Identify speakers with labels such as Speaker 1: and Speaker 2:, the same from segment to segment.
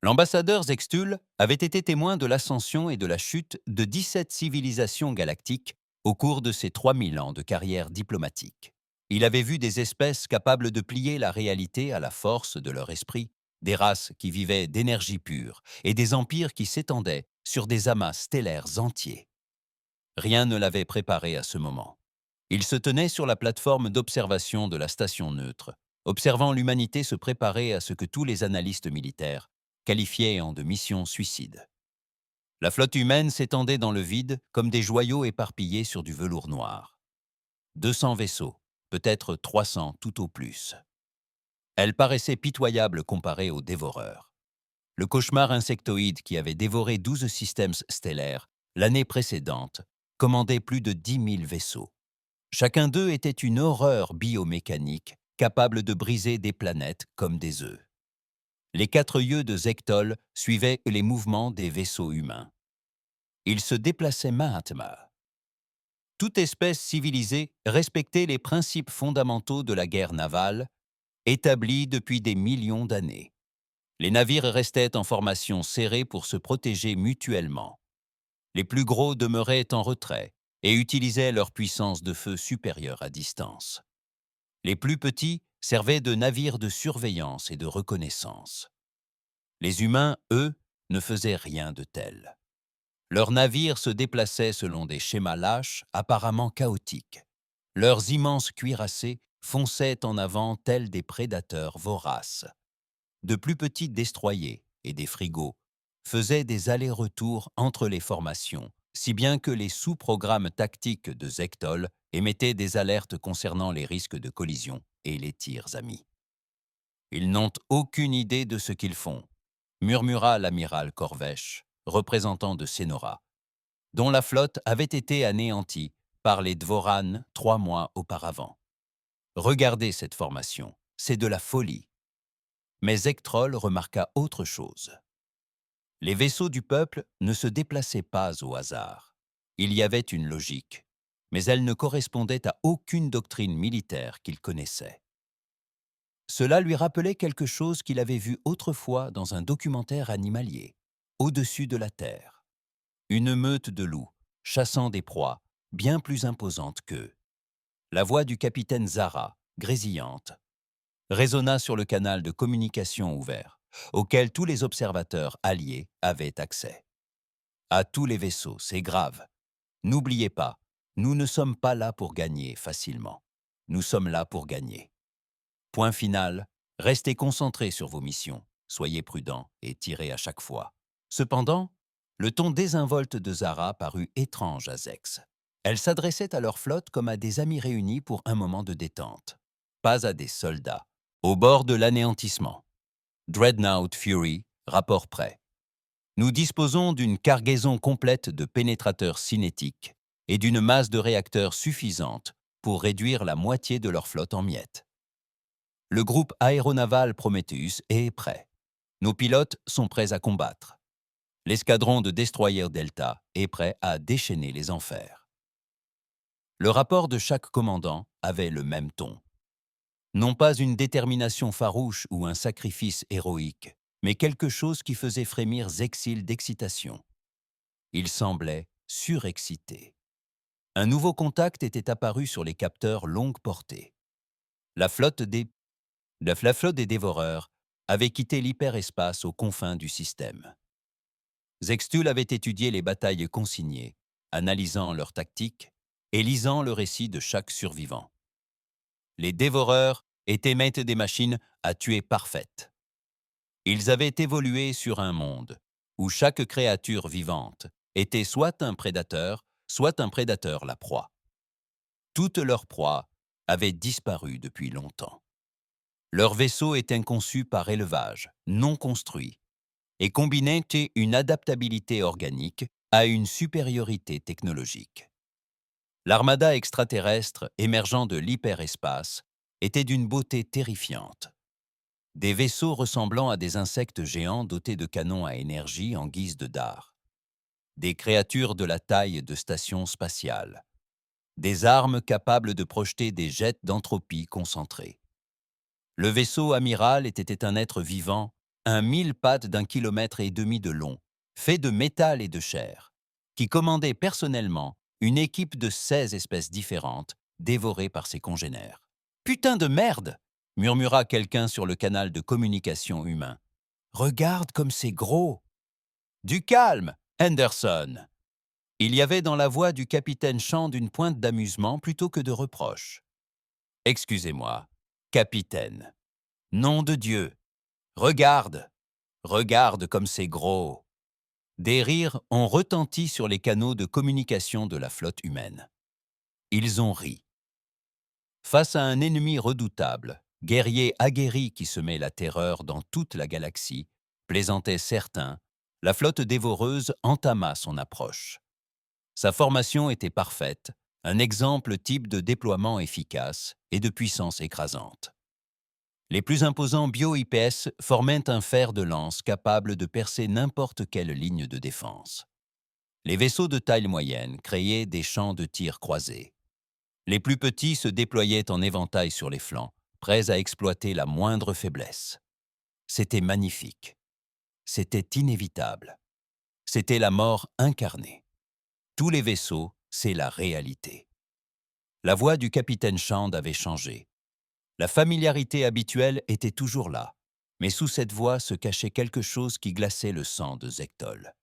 Speaker 1: L'ambassadeur Sextul avait été témoin de l'ascension et de la chute de 17 civilisations galactiques au cours de ses 3000 ans de carrière diplomatique. Il avait vu des espèces capables de plier la réalité à la force de leur esprit, des races qui vivaient d'énergie pure et des empires qui s'étendaient sur des amas stellaires entiers. Rien ne l'avait préparé à ce moment. Il se tenait sur la plateforme d'observation de la station neutre, observant l'humanité se préparer à ce que tous les analystes militaires qualifiaient en de mission suicide. La flotte humaine s'étendait dans le vide comme des joyaux éparpillés sur du velours noir. 200 vaisseaux, peut-être 300 tout au plus. Elle paraissait pitoyable comparée aux dévoreurs. Le cauchemar insectoïde qui avait dévoré 12 systèmes stellaires l'année précédente commandait plus de 10 000 vaisseaux. Chacun d'eux était une horreur biomécanique capable de briser des planètes comme des œufs. Les 4 yeux de Zectol suivaient les mouvements des vaisseaux humains. Ils se déplaçaient main à main. Toute espèce civilisée respectait les principes fondamentaux de la guerre navale, établis depuis des millions d'années. Les navires restaient en formation serrée pour se protéger mutuellement. Les plus gros demeuraient en retrait et utilisaient leur puissance de feu supérieure à distance. Les plus petits servaient de navires de surveillance et de reconnaissance. Les humains, eux, ne faisaient rien de tel. Leurs navires se déplaçaient selon des schémas lâches, apparemment chaotiques. Leurs immenses cuirassés fonçaient en avant tels des prédateurs voraces. De plus petits destroyers et des frigos faisaient des allers-retours entre les formations, si bien que les sous-programmes tactiques de Zectol émettaient des alertes concernant les risques de collision et les tirs amis. « Ils n'ont aucune idée de ce qu'ils font », murmura l'amiral Corvèche, représentant de Sénora, dont la flotte avait été anéantie par les Dvoran 3 mois auparavant. « Regardez cette formation, c'est de la folie. » Mais Zectrol remarqua autre chose. Les vaisseaux du peuple ne se déplaçaient pas au hasard. Il y avait une logique, mais elle ne correspondait à aucune doctrine militaire qu'il connaissait. Cela lui rappelait quelque chose qu'il avait vu autrefois dans un documentaire animalier, au-dessus de la terre. Une meute de loups, chassant des proies, bien plus imposantes qu'eux. La voix du capitaine Zara, grésillante, résonna sur le canal de communication ouvert, auquel tous les observateurs alliés avaient accès. À tous les vaisseaux, c'est grave. N'oubliez pas, nous ne sommes pas là pour gagner facilement. Nous sommes là pour gagner. Point final, restez concentrés sur vos missions, soyez prudents et tirez à chaque fois. Cependant, le ton désinvolte de Zara parut étrange à Zex. Elle s'adressait à leur flotte comme à des amis réunis pour un moment de détente, pas à des soldats. Au bord de l'anéantissement. Dreadnought Fury, rapport prêt. Nous disposons d'une cargaison complète de pénétrateurs cinétiques et d'une masse de réacteurs suffisante pour réduire la moitié de leur flotte en miettes. Le groupe aéronaval Prometheus est prêt. Nos pilotes sont prêts à combattre. L'escadron de destroyers Delta est prêt à déchaîner les enfers. Le rapport de chaque commandant avait le même ton. Non pas une détermination farouche ou un sacrifice héroïque, mais quelque chose qui faisait frémir Zexil d'excitation. Il semblait surexcité. Un nouveau contact était apparu sur les capteurs longue portée. La flotte des dévoreurs avait quitté l'hyperespace aux confins du système. Zextul avait étudié les batailles consignées, analysant leurs tactiques et lisant le récit de chaque survivant. Les dévoreurs étaient maîtres des machines à tuer parfaites. Ils avaient évolué sur un monde où chaque créature vivante était soit un prédateur la proie. Toutes leurs proies avaient disparu depuis longtemps. Leurs vaisseaux étaient conçus par élevage, non construits, et combinaient une adaptabilité organique à une supériorité technologique. L'armada extraterrestre émergeant de l'hyperespace était d'une beauté terrifiante. Des vaisseaux ressemblant à des insectes géants dotés de canons à énergie en guise de dards. Des créatures de la taille de stations spatiales. Des armes capables de projeter des jets d'entropie concentrés. Le vaisseau amiral était un être vivant, un 1000 pattes d'1,5 km de long, fait de métal et de chair, qui commandait personnellement une équipe de 16 espèces différentes, dévorées par ses congénères. « Putain de merde !» murmura quelqu'un sur le canal de communication humain. « Regarde comme c'est gros !»« Du calme, Henderson !» Il y avait dans la voix du capitaine Shand une pointe d'amusement plutôt que de reproche. « Excusez-moi, capitaine. Nom de Dieu. Regarde, regarde comme c'est gros !» Des rires ont retenti sur les canaux de communication de la flotte humaine. Ils ont ri. Face à un ennemi redoutable, guerrier aguerri qui semait la terreur dans toute la galaxie, plaisantait certain, la flotte dévoreuse entama son approche. Sa formation était parfaite, un exemple type de déploiement efficace et de puissance écrasante. Les plus imposants bio-IPS formaient un fer de lance capable de percer n'importe quelle ligne de défense. Les vaisseaux de taille moyenne créaient des champs de tir croisés. Les plus petits se déployaient en éventail sur les flancs, prêts à exploiter la moindre faiblesse. C'était magnifique. C'était inévitable. C'était la mort incarnée. Tous les vaisseaux, c'est la réalité. La voix du capitaine Shand avait changé. La familiarité habituelle était toujours là, mais sous cette voix se cachait quelque chose qui glaçait le sang de Zectol.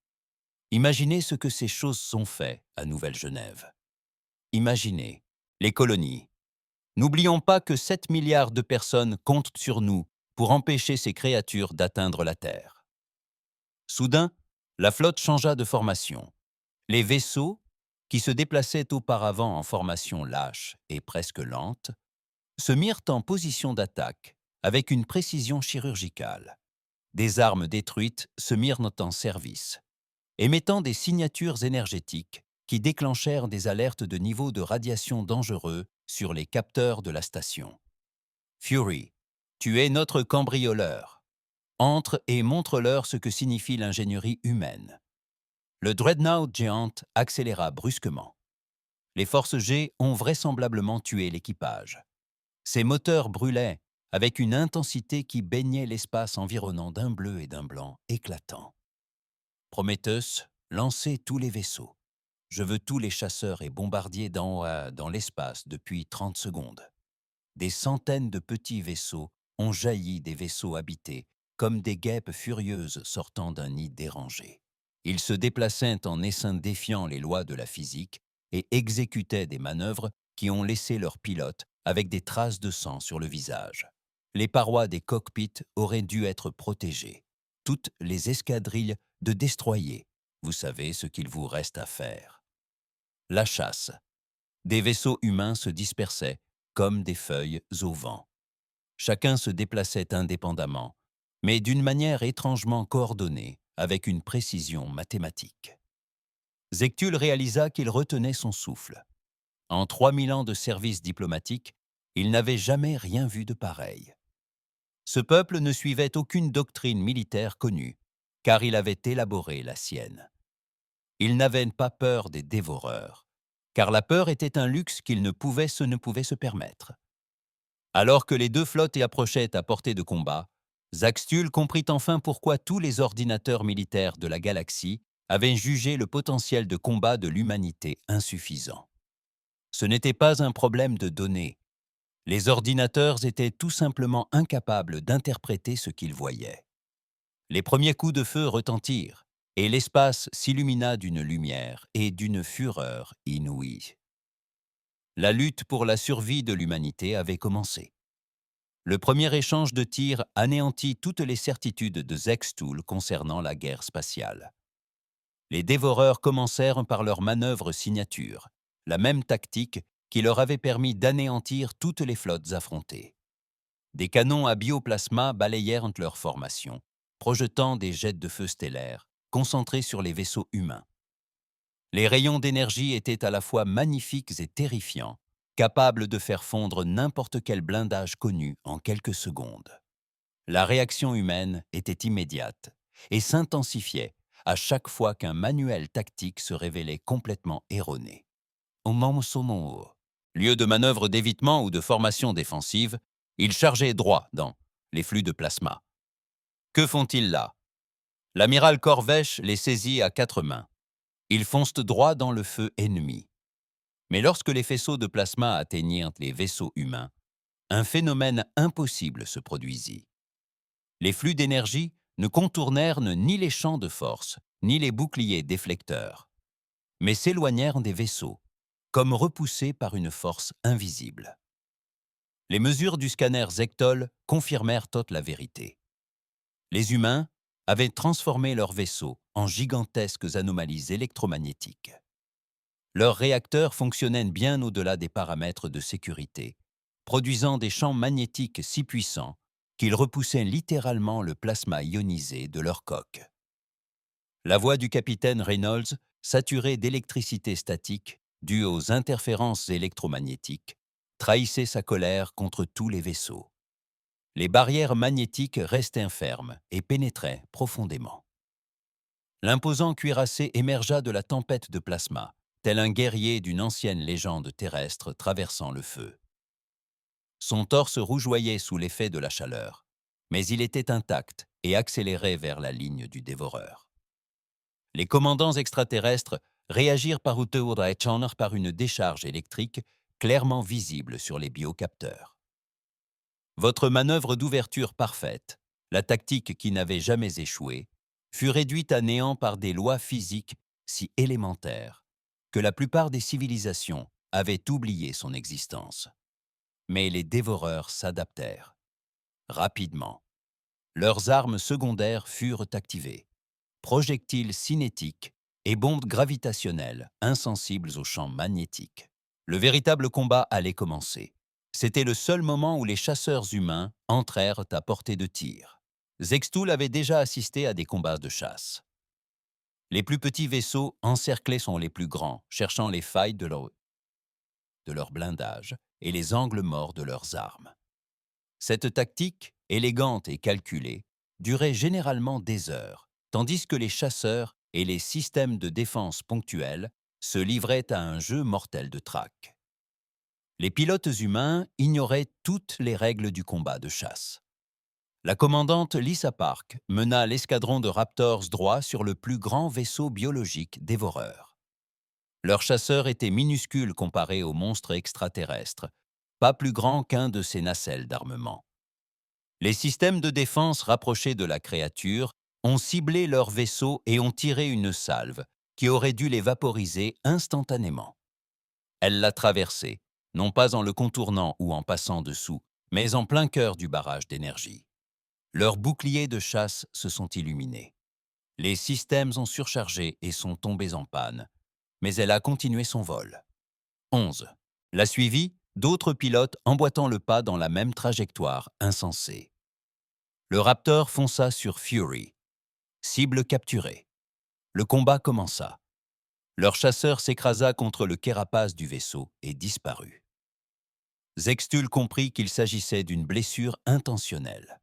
Speaker 1: Imaginez ce que ces choses sont faites à Nouvelle-Genève. Imaginez les colonies. N'oublions pas que 7 milliards de personnes comptent sur nous pour empêcher ces créatures d'atteindre la Terre. Soudain, la flotte changea de formation. Les vaisseaux, qui se déplaçaient auparavant en formation lâche et presque lente, se mirent en position d'attaque avec une précision chirurgicale. Des armes détruites se mirent en service, émettant des signatures énergétiques qui déclenchèrent des alertes de niveau de radiation dangereux sur les capteurs de la station. « Fury, tu es notre cambrioleur. Entre et montre-leur ce que signifie l'ingénierie humaine. » Le Dreadnought Giant accéléra brusquement. Les forces G ont vraisemblablement tué l'équipage. Ses moteurs brûlaient avec une intensité qui baignait l'espace environnant d'un bleu et d'un blanc éclatants. Prometheus, lancez tous les vaisseaux. Je veux tous les chasseurs et bombardiers dans l'espace depuis 30 secondes. Des centaines de petits vaisseaux ont jailli des vaisseaux habités, comme des guêpes furieuses sortant d'un nid dérangé. Ils se déplaçaient en essaims défiant les lois de la physique et exécutaient des manœuvres qui ont laissé leurs pilotes avec des traces de sang sur le visage. Les parois des cockpits auraient dû être protégées. Toutes les escadrilles de destroyers, vous savez ce qu'il vous reste à faire. La chasse. Des vaisseaux humains se dispersaient comme des feuilles au vent. Chacun se déplaçait indépendamment, mais d'une manière étrangement coordonnée, avec une précision mathématique. Zectul réalisa qu'il retenait son souffle. En 3000 ans de service diplomatique, il n'avait jamais rien vu de pareil. Ce peuple ne suivait aucune doctrine militaire connue, car il avait élaboré la sienne. Il n'avait pas peur des dévoreurs, car la peur était un luxe qu'il ne pouvait se permettre. Alors que les deux flottes approchaient à portée de combat, Zaxtul comprit enfin pourquoi tous les ordinateurs militaires de la galaxie avaient jugé le potentiel de combat de l'humanité insuffisant. Ce n'était pas un problème de données. Les ordinateurs étaient tout simplement incapables d'interpréter ce qu'ils voyaient. Les premiers coups de feu retentirent, et l'espace s'illumina d'une lumière et d'une fureur inouïe. La lutte pour la survie de l'humanité avait commencé. Le premier échange de tirs anéantit toutes les certitudes de Zextul concernant la guerre spatiale. Les dévoreurs commencèrent par leur manœuvre signature, la même tactique qui leur avait permis d'anéantir toutes les flottes affrontées. Des canons à bioplasma balayèrent leur formation, projetant des jets de feu stellaires concentrés sur les vaisseaux humains. Les rayons d'énergie étaient à la fois magnifiques et terrifiants, capables de faire fondre n'importe quel blindage connu en quelques secondes. La réaction humaine était immédiate et s'intensifiait à chaque fois qu'un manuel tactique se révélait complètement erroné. Au moment lieu de manœuvre d'évitement ou de formation défensive, il chargeait droit dans les flux de plasma. Que font-ils là? L'amiral Corvèche les saisit à quatre mains. Ils foncent droit dans le feu ennemi. Mais lorsque les faisceaux de plasma atteignirent les vaisseaux humains, un phénomène impossible se produisit. Les flux d'énergie ne contournèrent ni les champs de force, ni les boucliers déflecteurs, mais s'éloignèrent des vaisseaux, comme repoussés par une force invisible. Les mesures du scanner Zectol confirmèrent toute la vérité. Les humains avaient transformé leurs vaisseaux en gigantesques anomalies électromagnétiques. Leurs réacteurs fonctionnaient bien au-delà des paramètres de sécurité, produisant des champs magnétiques si puissants qu'ils repoussaient littéralement le plasma ionisé de leur coque. La voix du capitaine Reynolds, saturée d'électricité statique due aux interférences électromagnétiques, trahissait sa colère contre tous les vaisseaux. Les barrières magnétiques restaient fermes et pénétraient profondément. L'imposant cuirassé émergea de la tempête de plasma, tel un guerrier d'une ancienne légende terrestre traversant le feu. Son torse rougeoyait sous l'effet de la chaleur, mais il était intact et accélérait vers la ligne du dévoreur. Les commandants extraterrestres réagirent par par une décharge électrique clairement visible sur les biocapteurs. Votre manœuvre d'ouverture parfaite, la tactique qui n'avait jamais échoué, fut réduite à néant par des lois physiques si élémentaires que la plupart des civilisations avaient oublié son existence. Mais les dévoreurs s'adaptèrent. Rapidement, leurs armes secondaires furent activées. Projectiles cinétiques et bombes gravitationnelles insensibles aux champs magnétiques. Le véritable combat allait commencer. C'était le seul moment où les chasseurs humains entrèrent à portée de tir. Zextul avait déjà assisté à des combats de chasse. Les plus petits vaisseaux encerclés sont les plus grands, cherchant les failles de leur blindage et les angles morts de leurs armes. Cette tactique, élégante et calculée, durait généralement des heures, tandis que les chasseurs et les systèmes de défense ponctuels se livraient à un jeu mortel de traque. Les pilotes humains ignoraient toutes les règles du combat de chasse. La commandante Lisa Park mena l'escadron de Raptors droit sur le plus grand vaisseau biologique dévoreur. Leurs chasseurs étaient minuscules comparés aux monstres extraterrestres, pas plus grands qu'un de ces nacelles d'armement. Les systèmes de défense rapprochés de la créature ont ciblé leur vaisseau et ont tiré une salve qui aurait dû les vaporiser instantanément. Elle l'a traversé, non pas en le contournant ou en passant dessous, mais en plein cœur du barrage d'énergie. Leurs boucliers de chasse se sont illuminés. Les systèmes ont surchargé et sont tombés en panne, mais elle a continué son vol. 11. L'a suivi, d'autres pilotes emboîtant le pas dans la même trajectoire insensée. Le Raptor fonça sur Fury. Cible capturée. Le combat commença. Leur chasseur s'écrasa contre le carapace du vaisseau et disparut. Zextul comprit qu'il s'agissait d'une blessure intentionnelle.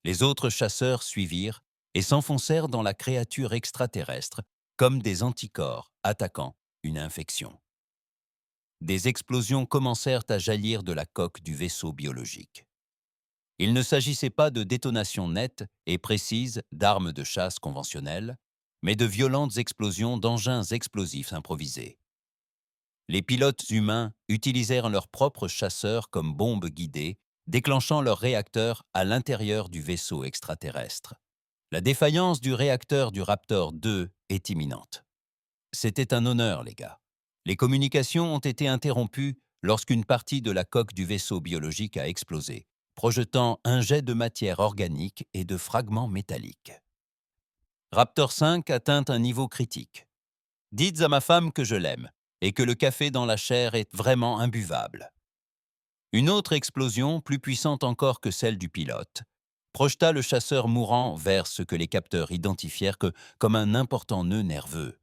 Speaker 1: Les autres chasseurs suivirent et s'enfoncèrent dans la créature extraterrestre comme des anticorps attaquant une infection. Des explosions commencèrent à jaillir de la coque du vaisseau biologique. Il ne s'agissait pas de détonations nettes et précises d'armes de chasse conventionnelles, mais de violentes explosions d'engins explosifs improvisés. Les pilotes humains utilisèrent leurs propres chasseurs comme bombes guidées, déclenchant leurs réacteurs à l'intérieur du vaisseau extraterrestre. La défaillance du réacteur du Raptor 2 est imminente. C'était un honneur, les gars. Les communications ont été interrompues lorsqu'une partie de la coque du vaisseau biologique a explosé, projetant un jet de matière organique et de fragments métalliques. Raptor 5 atteint un niveau critique. Dites à ma femme que je l'aime et que le café dans la chair est vraiment imbuvable. Une autre explosion, plus puissante encore que celle du pilote, projeta le chasseur mourant vers ce que les capteurs identifièrent comme un important nœud nerveux.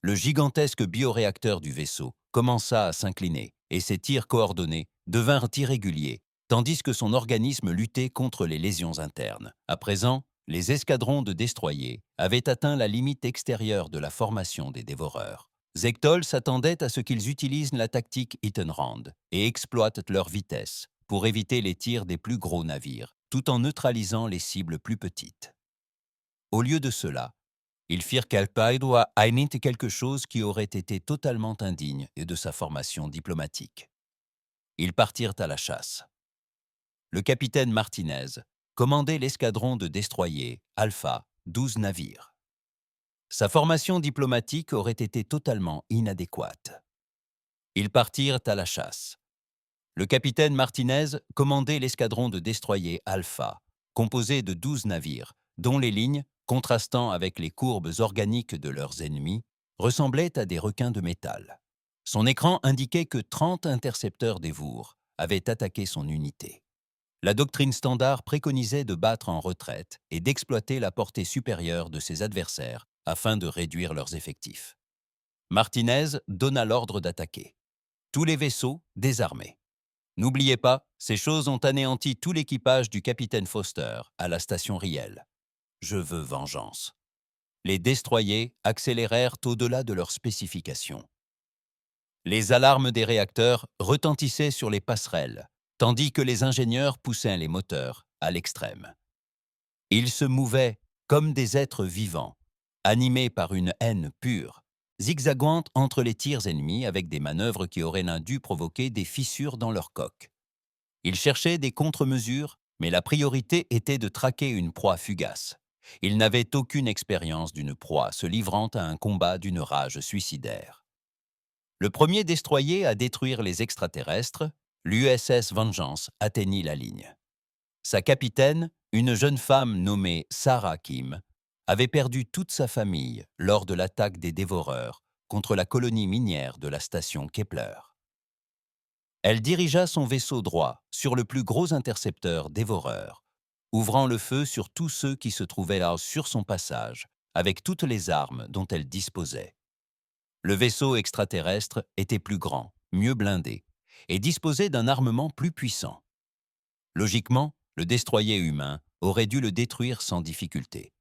Speaker 1: Le gigantesque bioréacteur du vaisseau commença à s'incliner et ses tirs coordonnés devinrent irréguliers, tandis que son organisme luttait contre les lésions internes. À présent, les escadrons de destroyers avaient atteint la limite extérieure de la formation des dévoreurs. Zectol s'attendait à ce qu'ils utilisent la tactique hit and run et exploitent leur vitesse pour éviter les tirs des plus gros navires, tout en neutralisant les cibles plus petites. Au lieu de cela, ils firent qu'Al-Qaïda imite quelque chose qui aurait été totalement indigne de sa formation diplomatique. Ils partirent à la chasse. Le capitaine Martinez commandait l'escadron de destroyers Alpha, 12 navires. Sa formation diplomatique aurait été totalement inadéquate. Ils partirent à la chasse. Le capitaine Martinez commandait l'escadron de destroyers Alpha, composé de 12 navires, dont les lignes, contrastant avec les courbes organiques de leurs ennemis, ressemblaient à des requins de métal. Son écran indiquait que 30 intercepteurs d'Evour avaient attaqué son unité. La doctrine standard préconisait de battre en retraite et d'exploiter la portée supérieure de ses adversaires afin de réduire leurs effectifs. Martinez donna l'ordre d'attaquer. Tous les vaisseaux désarmés. N'oubliez pas, ces choses ont anéanti tout l'équipage du capitaine Foster à la station Riel. Je veux vengeance. Les destroyers accélérèrent au-delà de leurs spécifications. Les alarmes des réacteurs retentissaient sur les passerelles, tandis que les ingénieurs poussaient les moteurs à l'extrême. Ils se mouvaient comme des êtres vivants, animés par une haine pure, zigzaguant entre les tirs ennemis avec des manœuvres qui auraient dû provoquer des fissures dans leur coque. Ils cherchaient des contre-mesures, mais la priorité était de traquer une proie fugace. Ils n'avaient aucune expérience d'une proie se livrant à un combat d'une rage suicidaire. Le premier destroyer à détruire les extraterrestres, l'USS Vengeance, atteignit la ligne. Sa capitaine, une jeune femme nommée Sarah Kim, avait perdu toute sa famille lors de l'attaque des dévoreurs contre la colonie minière de la station Kepler. Elle dirigea son vaisseau droit sur le plus gros intercepteur dévoreur, ouvrant le feu sur tous ceux qui se trouvaient là sur son passage, avec toutes les armes dont elle disposait. Le vaisseau extraterrestre était plus grand, mieux blindé, et disposait d'un armement plus puissant. Logiquement, le destroyer humain aurait dû le détruire sans difficulté.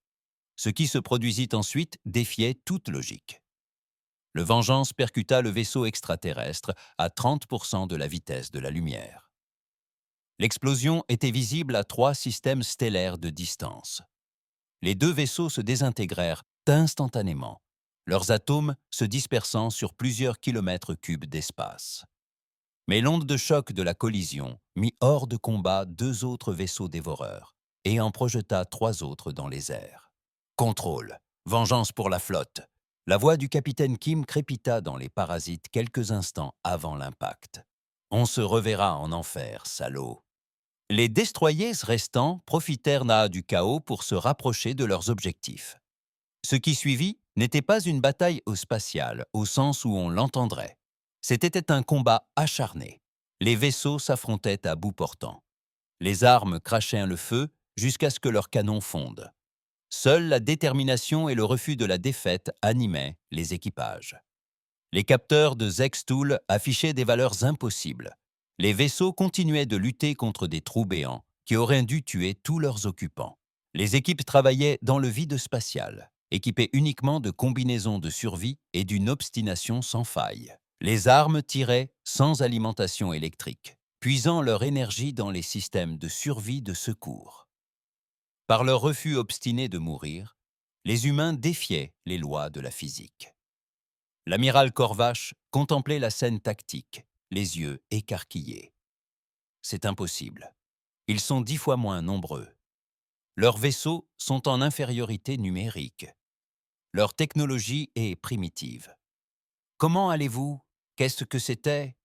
Speaker 1: Ce qui se produisit ensuite défiait toute logique. Le Vengeance percuta le vaisseau extraterrestre à 30% de la vitesse de la lumière. L'explosion était visible à 3 systèmes stellaires de distance. Les 2 vaisseaux se désintégrèrent instantanément, leurs atomes se dispersant sur plusieurs kilomètres cubes d'espace. Mais l'onde de choc de la collision mit hors de combat 2 autres vaisseaux dévoreurs et en projeta 3 autres dans les airs. Contrôle, vengeance pour la flotte. La voix du capitaine Kim crépita dans les parasites quelques instants avant l'impact. On se reverra en enfer, salaud. Les destroyers restants profitèrent du chaos pour se rapprocher de leurs objectifs. Ce qui suivit n'était pas une bataille spatiale au sens où on l'entendrait. C'était un combat acharné. Les vaisseaux s'affrontaient à bout portant. Les armes crachaient le feu jusqu'à ce que leurs canons fondent. Seule la détermination et le refus de la défaite animaient les équipages. Les capteurs de Zextool affichaient des valeurs impossibles. Les vaisseaux continuaient de lutter contre des trous béants qui auraient dû tuer tous leurs occupants. Les équipes travaillaient dans le vide spatial, équipées uniquement de combinaisons de survie et d'une obstination sans faille. Les armes tiraient sans alimentation électrique, puisant leur énergie dans les systèmes de survie de secours. Par leur refus obstiné de mourir, les humains défiaient les lois de la physique. L'amiral Corvache contemplait la scène tactique, les yeux écarquillés. C'est impossible. Ils sont 10 fois moins nombreux. Leurs vaisseaux sont en infériorité numérique. Leur technologie est primitive. Comment allez-vous? Qu'est-ce que c'était?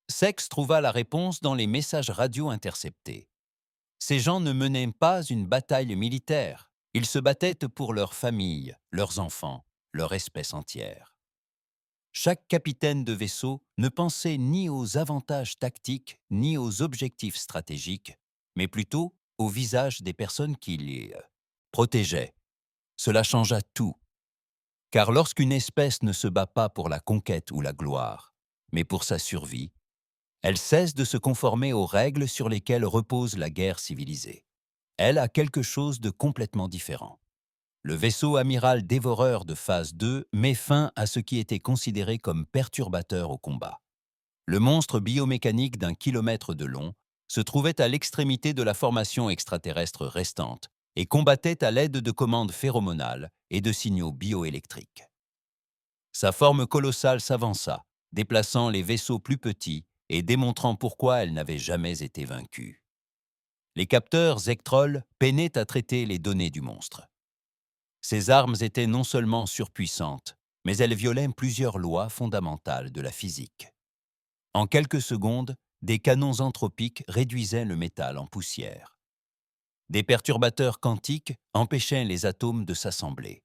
Speaker 1: Sex trouva la réponse dans les messages radio interceptés. Ces gens ne menaient pas une bataille militaire. Ils se battaient pour leur famille, leurs enfants, leur espèce entière. Chaque capitaine de vaisseau ne pensait ni aux avantages tactiques ni aux objectifs stratégiques, mais plutôt au visage des personnes qui les protégeaient. Cela changea tout. Car lorsqu'une espèce ne se bat pas pour la conquête ou la gloire, mais pour sa survie, elle cesse de se conformer aux règles sur lesquelles repose la guerre civilisée. Elle a quelque chose de complètement différent. Le vaisseau amiral dévoreur de phase 2 met fin à ce qui était considéré comme perturbateur au combat. Le monstre biomécanique d'1 kilomètre de long se trouvait à l'extrémité de la formation extraterrestre restante et combattait à l'aide de commandes phéromonales et de signaux bioélectriques. Sa forme colossale s'avança, déplaçant les vaisseaux plus petits et démontrant pourquoi elle n'avait jamais été vaincue. Les capteurs Zectrol peinaient à traiter les données du monstre. Ces armes étaient non seulement surpuissantes, mais elles violaient plusieurs lois fondamentales de la physique. En quelques secondes, des canons anthropiques réduisaient le métal en poussière. Des perturbateurs quantiques empêchaient les atomes de s'assembler.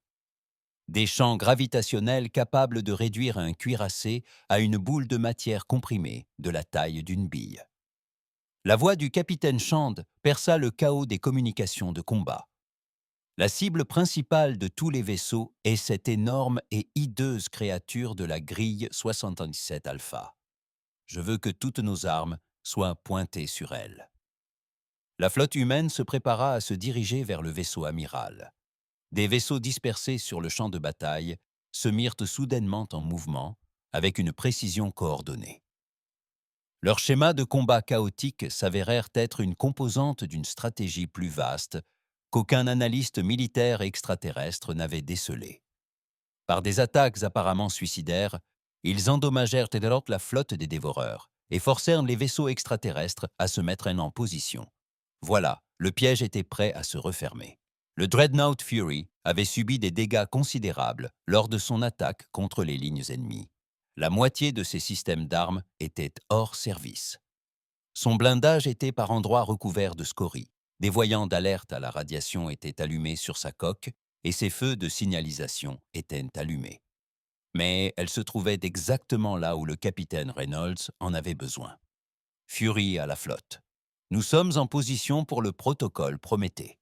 Speaker 1: Des champs gravitationnels capables de réduire un cuirassé à une boule de matière comprimée de la taille d'une bille. La voix du capitaine Shand perça le chaos des communications de combat. La cible principale de tous les vaisseaux est cette énorme et hideuse créature de la grille 77 Alpha. Je veux que toutes nos armes soient pointées sur elle. La flotte humaine se prépara à se diriger vers le vaisseau amiral. Des vaisseaux dispersés sur le champ de bataille se mirent soudainement en mouvement avec une précision coordonnée. Leurs schémas de combat chaotiques s'avérèrent être une composante d'une stratégie plus vaste qu'aucun analyste militaire extraterrestre n'avait décelée. Par des attaques apparemment suicidaires, ils endommagèrent la flotte des dévoreurs et forcèrent les vaisseaux extraterrestres à se mettre en position. Voilà, le piège était prêt à se refermer. Le Dreadnought Fury avait subi des dégâts considérables lors de son attaque contre les lignes ennemies. La moitié de ses systèmes d'armes étaient hors service. Son blindage était par endroits recouvert de scories. Des voyants d'alerte à la radiation étaient allumés sur sa coque et ses feux de signalisation étaient allumés. Mais elle se trouvait exactement là où le capitaine Reynolds en avait besoin. Fury à la flotte. Nous sommes en position pour le protocole Prométhée.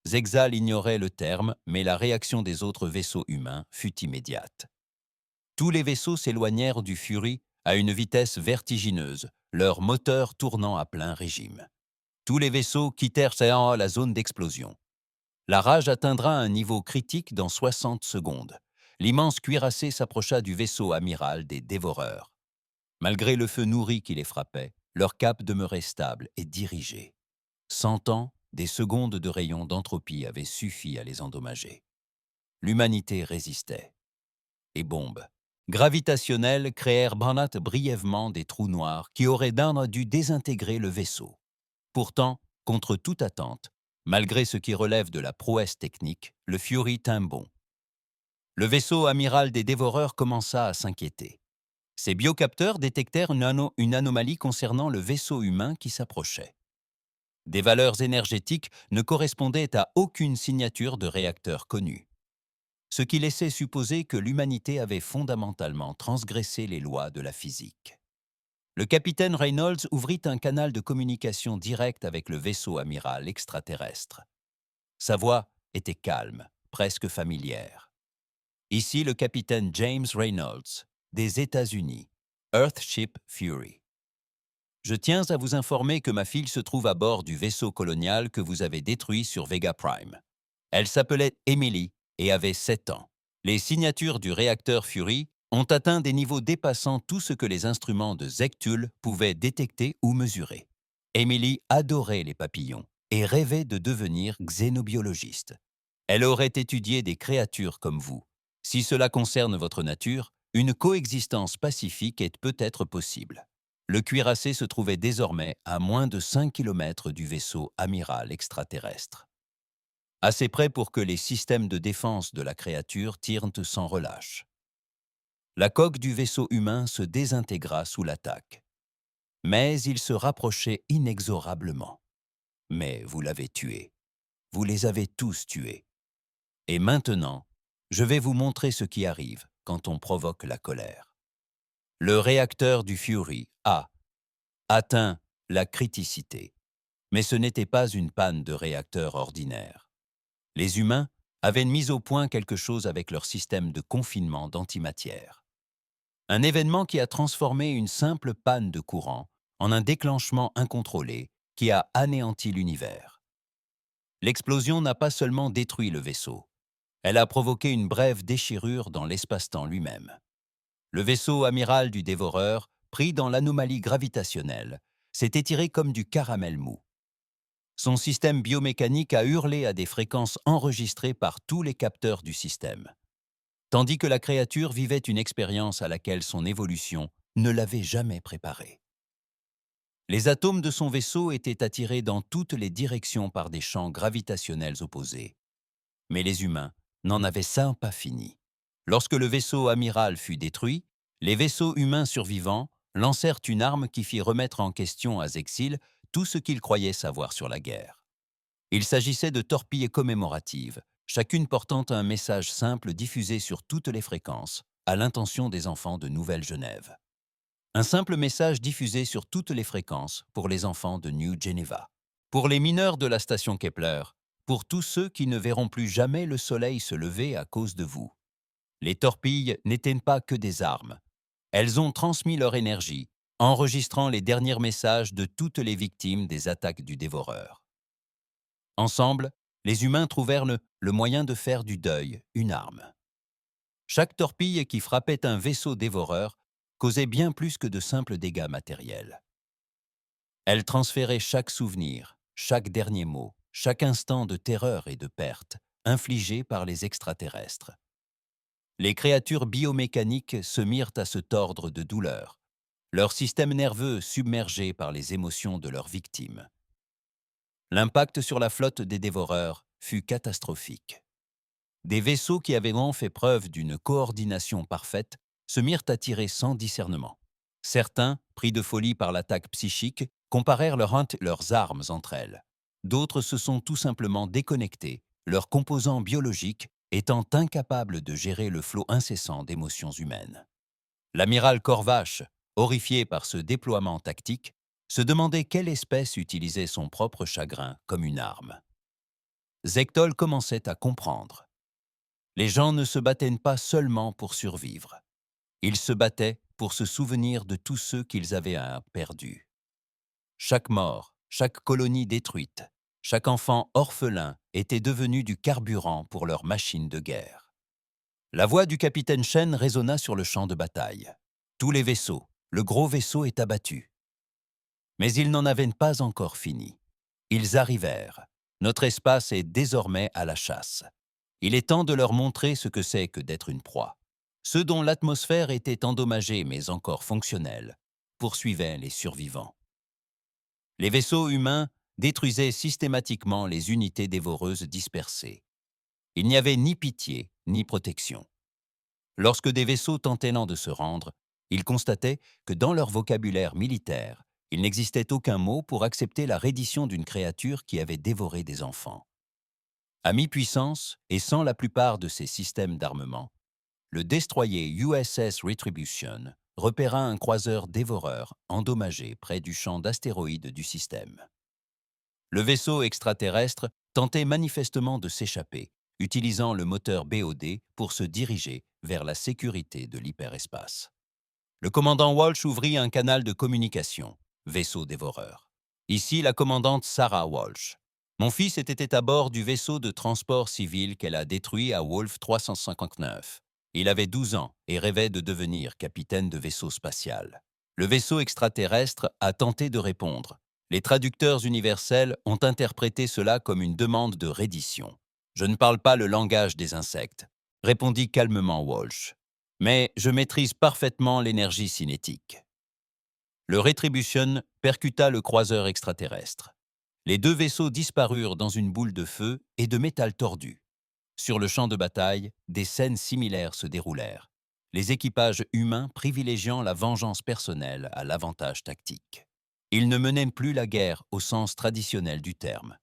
Speaker 1: Zexal ignorait le terme, mais la réaction des autres vaisseaux humains fut immédiate. Tous les vaisseaux s'éloignèrent du Fury à une vitesse vertigineuse, leurs moteurs tournant à plein régime. Tous les vaisseaux quittèrent la zone d'explosion. La rage atteindra un niveau critique dans 60 secondes. L'immense cuirassé s'approcha du vaisseau amiral des Dévoreurs. Malgré le feu nourri qui les frappait, leur cap demeurait stable et dirigé. 100 ans, des secondes de rayon d'entropie avaient suffi à les endommager. L'humanité résistait. Les bombes gravitationnelles créèrent brièvement des trous noirs qui auraient dû désintégrer le vaisseau. Pourtant, contre toute attente, malgré ce qui relève de la prouesse technique, le Fury tint bon. Le vaisseau amiral des Dévoreurs commença à s'inquiéter. Ses biocapteurs détectèrent une anomalie concernant le vaisseau humain qui s'approchait. Des valeurs énergétiques ne correspondaient à aucune signature de réacteur connue, ce qui laissait supposer que l'humanité avait fondamentalement transgressé les lois de la physique. Le capitaine Reynolds ouvrit un canal de communication direct avec le vaisseau amiral extraterrestre. Sa voix était calme, presque familière. Ici le capitaine James Reynolds, des États-Unis, Earthship Fury. Je tiens à vous informer que ma fille se trouve à bord du vaisseau colonial que vous avez détruit sur Vega Prime. Elle s'appelait Emily et avait 7 ans. Les signatures du réacteur Fury ont atteint des niveaux dépassant tout ce que les instruments de Zectul pouvaient détecter ou mesurer. Emily adorait les papillons et rêvait de devenir xénobiologiste. Elle aurait étudié des créatures comme vous. Si cela concerne votre nature, une coexistence pacifique est peut-être possible. Le cuirassé se trouvait désormais à moins de 5 km du vaisseau amiral extraterrestre. Assez près pour que les systèmes de défense de la créature tirent sans relâche. La coque du vaisseau humain se désintégra sous l'attaque. Mais il se rapprochait inexorablement. Mais vous l'avez tué. Vous les avez tous tués. Et maintenant, je vais vous montrer ce qui arrive quand on provoque la colère. Le réacteur du Fury a atteint la criticité. Mais ce n'était pas une panne de réacteur ordinaire. Les humains avaient mis au point quelque chose avec leur système de confinement d'antimatière. Un événement qui a transformé une simple panne de courant en un déclenchement incontrôlé qui a anéanti l'univers. L'explosion n'a pas seulement détruit le vaisseau, elle a provoqué une brève déchirure dans l'espace-temps lui-même. Le vaisseau amiral du Dévoreur, pris dans l'anomalie gravitationnelle, s'est étiré comme du caramel mou. Son système biomécanique a hurlé à des fréquences enregistrées par tous les capteurs du système, tandis que la créature vivait une expérience à laquelle son évolution ne l'avait jamais préparée. Les atomes de son vaisseau étaient attirés dans toutes les directions par des champs gravitationnels opposés. Mais les humains n'en avaient ça pas fini. Lorsque le vaisseau amiral fut détruit, les vaisseaux humains survivants lancèrent une arme qui fit remettre en question à Zexil tout ce qu'il croyait savoir sur la guerre. Il s'agissait de torpilles commémoratives, chacune portant un message simple diffusé sur toutes les fréquences, à l'intention des enfants de Nouvelle-Genève. Un simple message diffusé sur toutes les fréquences pour les enfants de New Geneva. Pour les mineurs de la station Kepler, pour tous ceux qui ne verront plus jamais le soleil se lever à cause de vous. Les torpilles n'étaient pas que des armes. Elles ont transmis leur énergie, enregistrant les derniers messages de toutes les victimes des attaques du dévoreur. Ensemble, les humains trouvèrent le moyen de faire du deuil une arme. Chaque torpille qui frappait un vaisseau dévoreur causait bien plus que de simples dégâts matériels. Elle transférait chaque souvenir, chaque dernier mot, chaque instant de terreur et de perte, infligé par les extraterrestres. Les créatures biomécaniques se mirent à se tordre de douleur, leur système nerveux submergé par les émotions de leurs victimes. L'impact sur la flotte des dévoreurs fut catastrophique. Des vaisseaux qui avaient fait preuve d'une coordination parfaite se mirent à tirer sans discernement. Certains, pris de folie par l'attaque psychique, comparèrent leurs armes entre elles. D'autres se sont tout simplement déconnectés, leurs composants biologiques étant incapables de gérer le flot incessant d'émotions humaines. L'amiral Corvache, horrifié par ce déploiement tactique, se demandait quelle espèce utilisait son propre chagrin comme une arme. Zectol commençait à comprendre. Les gens ne se battaient pas seulement pour survivre. Ils se battaient pour se souvenir de tous ceux qu'ils avaient perdus. Chaque mort, chaque colonie détruite, chaque enfant orphelin était devenu du carburant pour leur machine de guerre. La voix du capitaine Shen résonna sur le champ de bataille. Tous les vaisseaux, le gros vaisseau est abattu. Mais ils n'en avaient pas encore fini. Ils arrivèrent. Notre espace est désormais à la chasse. Il est temps de leur montrer ce que c'est que d'être une proie. Ceux dont l'atmosphère était endommagée mais encore fonctionnelle poursuivaient les survivants. Les vaisseaux humains détruisaient systématiquement les unités dévoreuses dispersées. Il n'y avait ni pitié ni protection. Lorsque des vaisseaux tentaient de se rendre, ils constataient que dans leur vocabulaire militaire, il n'existait aucun mot pour accepter la reddition d'une créature qui avait dévoré des enfants. À mi-puissance et sans la plupart de ses systèmes d'armement, le destroyer USS Retribution repéra un croiseur dévoreur endommagé près du champ d'astéroïdes du système. Le vaisseau extraterrestre tentait manifestement de s'échapper, utilisant le moteur BOD pour se diriger vers la sécurité de l'hyperespace. Le commandant Walsh ouvrit un canal de communication, vaisseau dévoreur. Ici, la commandante Sarah Walsh. Mon fils était à bord du vaisseau de transport civil qu'elle a détruit à Wolf 359. Il avait 12 ans et rêvait de devenir capitaine de vaisseau spatial. Le vaisseau extraterrestre a tenté de répondre. Les traducteurs universels ont interprété cela comme une demande de reddition. Je ne parle pas le langage des insectes, répondit calmement Walsh. Mais je maîtrise parfaitement l'énergie cinétique. Le Retribution percuta le croiseur extraterrestre. Les deux vaisseaux disparurent dans une boule de feu et de métal tordu. Sur le champ de bataille, des scènes similaires se déroulèrent, les équipages humains privilégiant la vengeance personnelle à l'avantage tactique. Ils ne menaient plus la guerre au sens traditionnel du terme.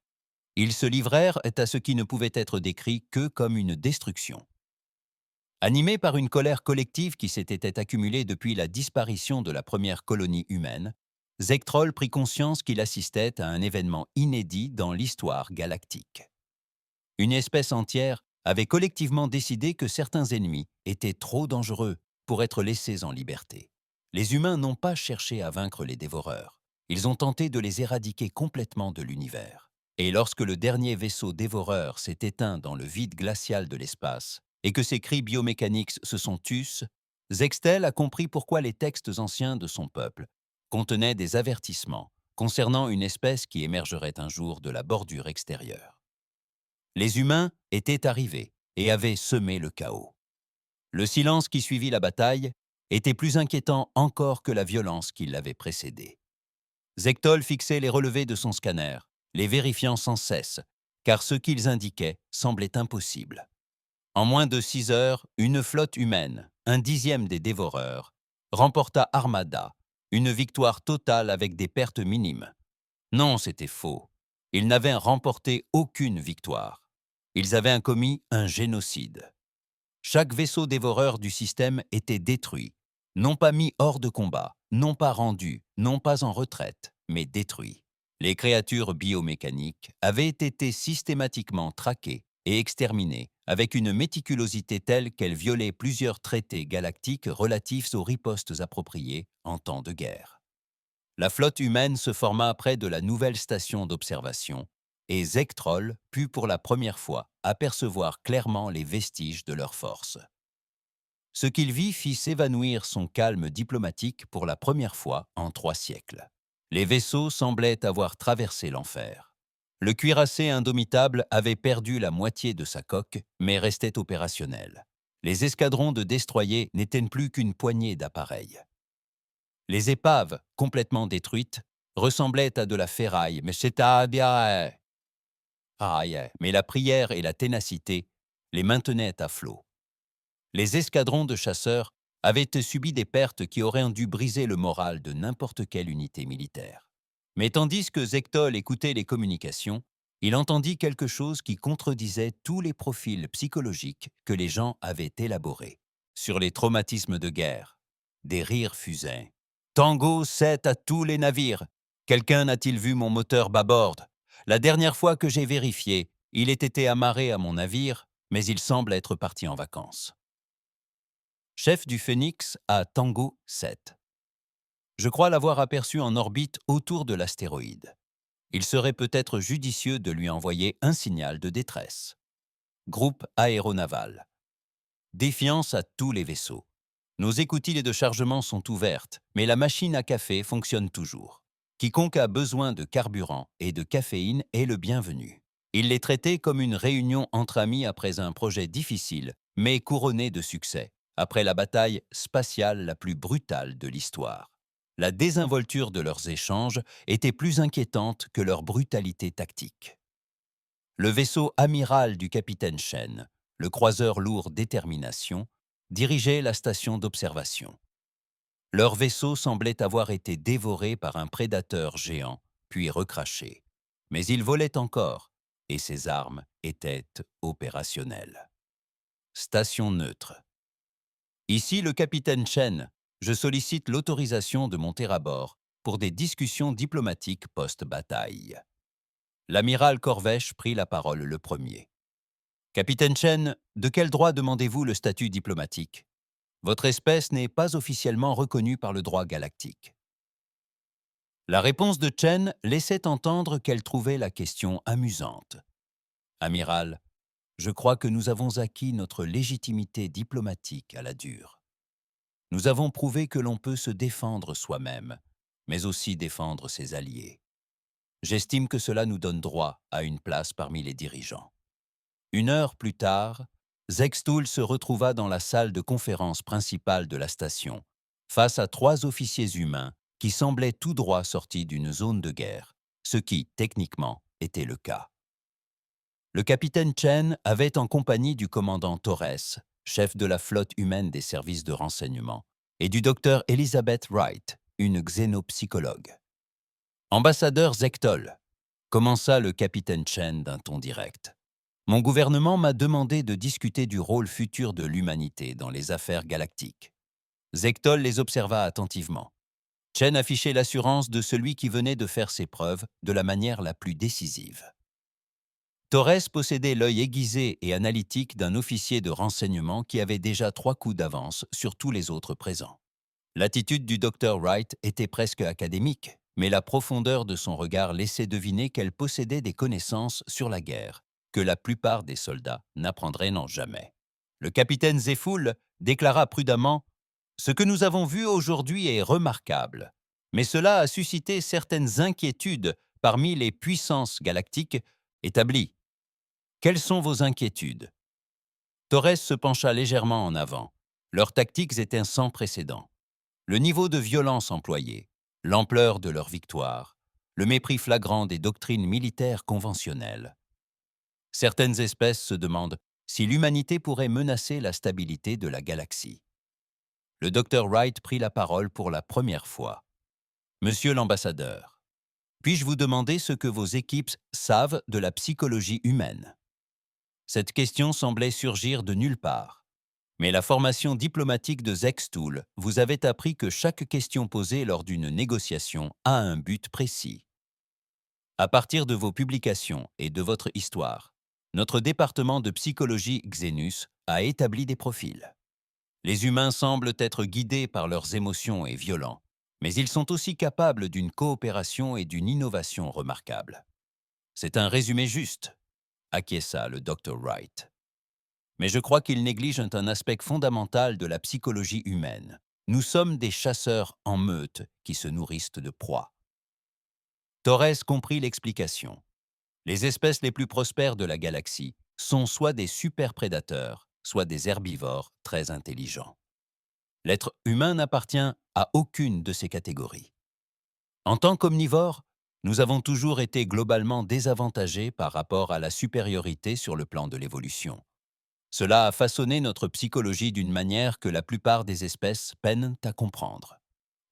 Speaker 1: Ils se livrèrent à ce qui ne pouvait être décrit que comme une destruction. Animé par une colère collective qui s'était accumulée depuis la disparition de la première colonie humaine, Zectrol prit conscience qu'il assistait à un événement inédit dans l'histoire galactique. Une espèce entière avait collectivement décidé que certains ennemis étaient trop dangereux pour être laissés en liberté. Les humains n'ont pas cherché à vaincre les dévoreurs. Ils ont tenté de les éradiquer complètement de l'univers. Et lorsque le dernier vaisseau dévoreur s'est éteint dans le vide glacial de l'espace, et que ses cris biomécaniques se sont tus, Zextel a compris pourquoi les textes anciens de son peuple contenaient des avertissements concernant une espèce qui émergerait un jour de la bordure extérieure. Les humains étaient arrivés et avaient semé le chaos. Le silence qui suivit la bataille était plus inquiétant encore que la violence qui l'avait précédé. Zectol fixait les relevés de son scanner, les vérifiant sans cesse, car ce qu'ils indiquaient semblait impossible. En moins de 6 heures, une flotte humaine, un dixième des dévoreurs, remporta Armada, une victoire totale avec des pertes minimes. Non, c'était faux. Ils n'avaient remporté aucune victoire. Ils avaient commis un génocide. Chaque vaisseau dévoreur du système était détruit, non pas mis hors de combat, non pas rendu, non pas en retraite, mais détruit. Les créatures biomécaniques avaient été systématiquement traquées et exterminées avec une méticulosité telle qu'elles violaient plusieurs traités galactiques relatifs aux ripostes appropriées en temps de guerre. La flotte humaine se forma près de la nouvelle station d'observation et Zectrol put pour la première fois apercevoir clairement les vestiges de leur force. Ce qu'il vit fit s'évanouir son calme diplomatique pour la première fois en 3 siècles. Les vaisseaux semblaient avoir traversé l'enfer. Le cuirassé indomitable avait perdu la moitié de sa coque, mais restait opérationnel. Les escadrons de destroyers n'étaient plus qu'une poignée d'appareils. Les épaves, complètement détruites, ressemblaient à de la ferraille, mais la prière et la ténacité les maintenaient à flot. Les escadrons de chasseurs avaient subi des pertes qui auraient dû briser le moral de n'importe quelle unité militaire. Mais tandis que Zectol écoutait les communications, il entendit quelque chose qui contredisait tous les profils psychologiques que les gens avaient élaborés. Sur les traumatismes de guerre, des rires fusaient. « Tango 7 à tous les navires. Quelqu'un a-t-il vu mon moteur bâbord? La dernière fois que j'ai vérifié, il était amarré à mon navire, mais il semble être parti en vacances. » Chef du Phénix à Tango 7. Je crois l'avoir aperçu en orbite autour de l'astéroïde. Il serait peut-être judicieux de lui envoyer un signal de détresse. Groupe aéronaval. Défiance à tous les vaisseaux. Nos écoutilles de chargement sont ouvertes, mais la machine à café fonctionne toujours. Quiconque a besoin de carburant et de caféine est le bienvenu. Il les traitait comme une réunion entre amis après un projet difficile, mais couronné de succès, après la bataille spatiale la plus brutale de l'histoire. La désinvolture de leurs échanges était plus inquiétante que leur brutalité tactique. Le vaisseau amiral du capitaine Chen, le croiseur lourd Détermination, dirigeait la station d'observation. Leur vaisseau semblait avoir été dévoré par un prédateur géant, puis recraché. Mais il volait encore, et ses armes étaient opérationnelles. Station neutre. Ici le capitaine Chen, je sollicite l'autorisation de monter à bord pour des discussions diplomatiques post-bataille. L'amiral Corvèche prit la parole le premier. Capitaine Chen, de quel droit demandez-vous le statut diplomatique? Votre espèce n'est pas officiellement reconnue par le droit galactique. La réponse de Chen laissait entendre qu'elle trouvait la question amusante. Amiral, je crois que nous avons acquis notre légitimité diplomatique à la dure. Nous avons prouvé que l'on peut se défendre soi-même, mais aussi défendre ses alliés. J'estime que cela nous donne droit à une place parmi les dirigeants. 1 heure plus tard, Zextoul se retrouva dans la salle de conférence principale de la station, face à 3 officiers humains qui semblaient tout droit sortis d'une zone de guerre, ce qui, techniquement, était le cas. Le capitaine Chen avait en compagnie du commandant Torres, chef de la flotte humaine des services de renseignement, et du docteur Elizabeth Wright, une xénopsychologue. « Ambassadeur Zectol », commença le capitaine Chen d'un ton direct. Mon gouvernement m'a demandé de discuter du rôle futur de l'humanité dans les affaires galactiques. Zectol les observa attentivement. Chen affichait l'assurance de celui qui venait de faire ses preuves de la manière la plus décisive. Torres possédait l'œil aiguisé et analytique d'un officier de renseignement qui avait déjà 3 coups d'avance sur tous les autres présents. L'attitude du docteur Wright était presque académique, mais la profondeur de son regard laissait deviner qu'elle possédait des connaissances sur la guerre que la plupart des soldats n'apprendraient non jamais. Le capitaine Zeffoul déclara prudemment « Ce que nous avons vu aujourd'hui est remarquable. Mais cela a suscité certaines inquiétudes parmi les puissances galactiques établies. Quelles sont vos inquiétudes? Torres se pencha légèrement en avant. Leurs tactiques étaient sans précédent. Le niveau de violence employé, l'ampleur de leur victoire, le mépris flagrant des doctrines militaires conventionnelles. Certaines espèces se demandent si l'humanité pourrait menacer la stabilité de la galaxie. Le docteur Wright prit la parole pour la première fois. Monsieur l'ambassadeur, puis-je vous demander ce que vos équipes savent de la psychologie humaine? Cette question semblait surgir de nulle part. Mais la formation diplomatique de Zextool vous avait appris que chaque question posée lors d'une négociation a un but précis. À partir de vos publications et de votre histoire, notre département de psychologie Xenus a établi des profils. Les humains semblent être guidés par leurs émotions et violents, mais ils sont aussi capables d'une coopération et d'une innovation remarquable. C'est un résumé juste, acquiesça le Dr. Wright. Mais je crois qu'il néglige un aspect fondamental de la psychologie humaine. Nous sommes des chasseurs en meute qui se nourrissent de proies. Torres comprit l'explication. Les espèces les plus prospères de la galaxie sont soit des superprédateurs, soit des herbivores très intelligents. L'être humain n'appartient à aucune de ces catégories. En tant qu'omnivores, nous avons toujours été globalement désavantagés par rapport à la supériorité sur le plan de l'évolution. Cela a façonné notre psychologie d'une manière que la plupart des espèces peinent à comprendre.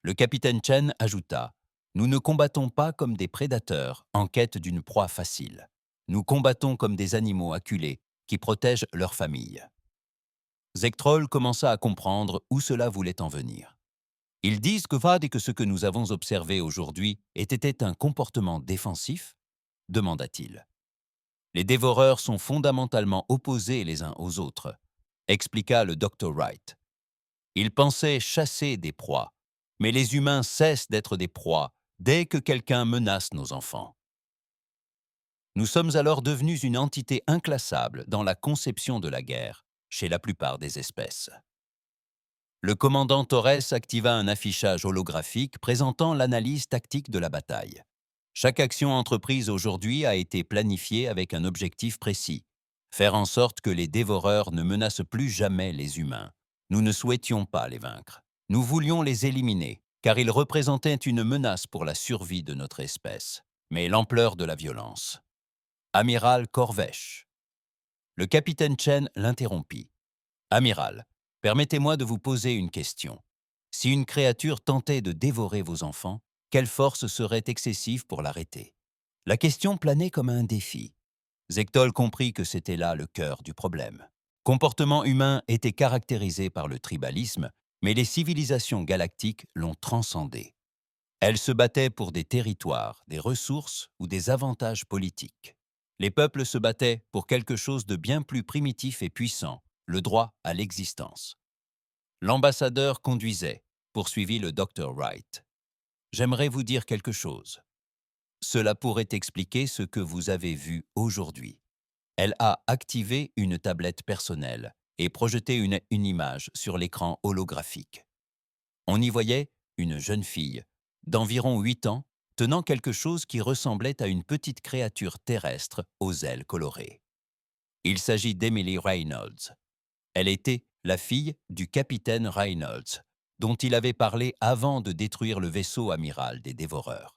Speaker 1: Le capitaine Chen ajouta « Nous ne combattons pas comme des prédateurs en quête d'une proie facile. Nous combattons comme des animaux acculés qui protègent leur famille. » Zektrol commença à comprendre où cela voulait en venir. Ils disent que ce que nous avons observé aujourd'hui était un comportement défensif? Demanda-t-il. Les dévoreurs sont fondamentalement opposés les uns aux autres, expliqua le Dr. Wright. Ils pensaient chasser des proies, mais les humains cessent d'être des proies dès que quelqu'un menace nos enfants. Nous sommes alors devenus une entité inclassable dans la conception de la guerre, chez la plupart des espèces. Le commandant Torres activa un affichage holographique présentant l'analyse tactique de la bataille. Chaque action entreprise aujourd'hui a été planifiée avec un objectif précis, faire en sorte que les dévoreurs ne menacent plus jamais les humains. Nous ne souhaitions pas les vaincre. Nous voulions les éliminer, car ils représentaient une menace pour la survie de notre espèce. Mais l'ampleur de la violence. Amiral Corvèche. Le capitaine Chen l'interrompit. Amiral, permettez-moi de vous poser une question. Si une créature tentait de dévorer vos enfants, quelle force serait excessive pour l'arrêter? La question planait comme un défi. Zectol comprit que c'était là le cœur du problème. Comportement humain était caractérisé par le tribalisme, mais les civilisations galactiques l'ont transcendé. Elles se battaient pour des territoires, des ressources ou des avantages politiques. Les peuples se battaient pour quelque chose de bien plus primitif et puissant, le droit à l'existence. L'ambassadeur conduisait, poursuivit le Dr. Wright. J'aimerais vous dire quelque chose. Cela pourrait expliquer ce que vous avez vu aujourd'hui. Elle a activé une tablette personnelle et projeté une image sur l'écran holographique. On y voyait une jeune fille, d'environ 8 ans, tenant quelque chose qui ressemblait à une petite créature terrestre aux ailes colorées. Il s'agit d'Emily Reynolds. Elle était la fille du capitaine Reynolds, dont il avait parlé avant de détruire le vaisseau amiral des Dévoreurs.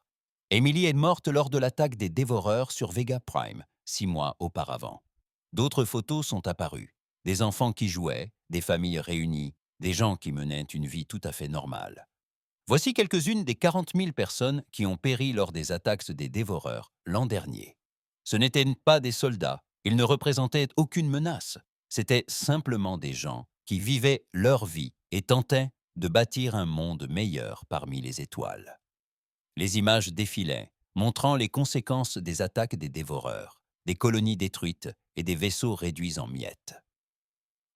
Speaker 1: Emily est morte lors de l'attaque des Dévoreurs sur Vega Prime, 6 mois auparavant. D'autres photos sont apparues. Des enfants qui jouaient, des familles réunies, des gens qui menaient une vie tout à fait normale. Voici quelques-unes des 40 000 personnes qui ont péri lors des attaques des Dévoreurs l'an dernier. Ce n'étaient pas des soldats, ils ne représentaient aucune menace. C'étaient simplement des gens qui vivaient leur vie et tentaient de bâtir un monde meilleur parmi les étoiles. Les images défilaient, montrant les conséquences des attaques des Dévoreurs, des colonies détruites et des vaisseaux réduits en miettes.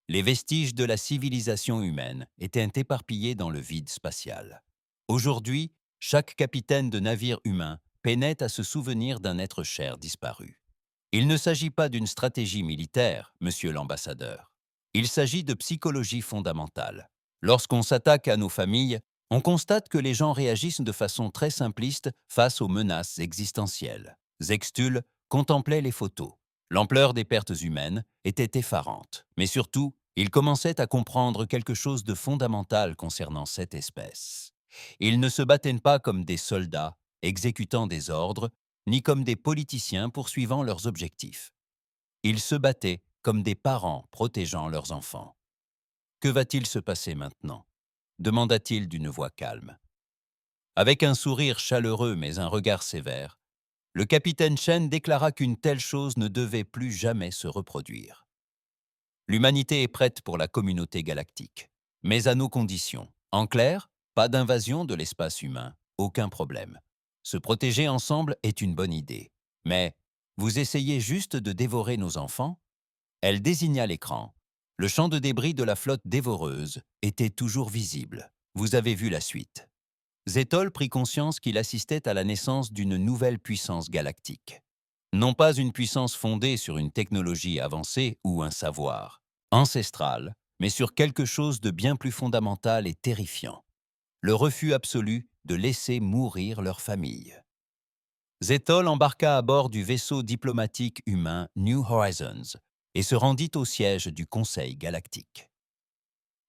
Speaker 1: Les vestiges de la civilisation humaine étaient éparpillés dans le vide spatial. Aujourd'hui, chaque capitaine de navire humain peinait à se souvenir d'un être cher disparu. Il ne s'agit pas d'une stratégie militaire, monsieur l'ambassadeur. Il s'agit de psychologie fondamentale. Lorsqu'on s'attaque à nos familles, On constate que les gens réagissent de façon très simpliste face aux menaces existentielles. Zextul contemplait les photos. L'ampleur des pertes humaines était effarante, mais surtout, il commençait à comprendre quelque chose de fondamental concernant cette espèce. Ils ne se battaient pas comme des soldats, exécutant des ordres, ni comme des politiciens poursuivant leurs objectifs. Ils se battaient comme des parents protégeant leurs enfants. Que va-t-il se passer maintenant ? Demanda-t-il d'une voix calme. Avec un sourire chaleureux mais un regard sévère, le capitaine Chen déclara qu'une telle chose ne devait plus jamais se reproduire. L'humanité est prête pour la communauté galactique, mais à nos conditions. En clair, pas d'invasion de l'espace humain, aucun problème. Se protéger ensemble est une bonne idée. Mais, vous essayez juste de dévorer nos enfants ? Elle désigna l'écran. Le champ de débris de la flotte dévoreuse était toujours visible. Vous avez vu la suite. Zétol prit conscience qu'il assistait à la naissance d'une nouvelle puissance galactique. Non pas une puissance fondée sur une technologie avancée ou un savoir ancestral, mais sur quelque chose de bien plus fondamental et terrifiant. Le refus absolu de laisser mourir leur famille. Zétol embarqua à bord du vaisseau diplomatique humain New Horizons et se rendit au siège du Conseil galactique.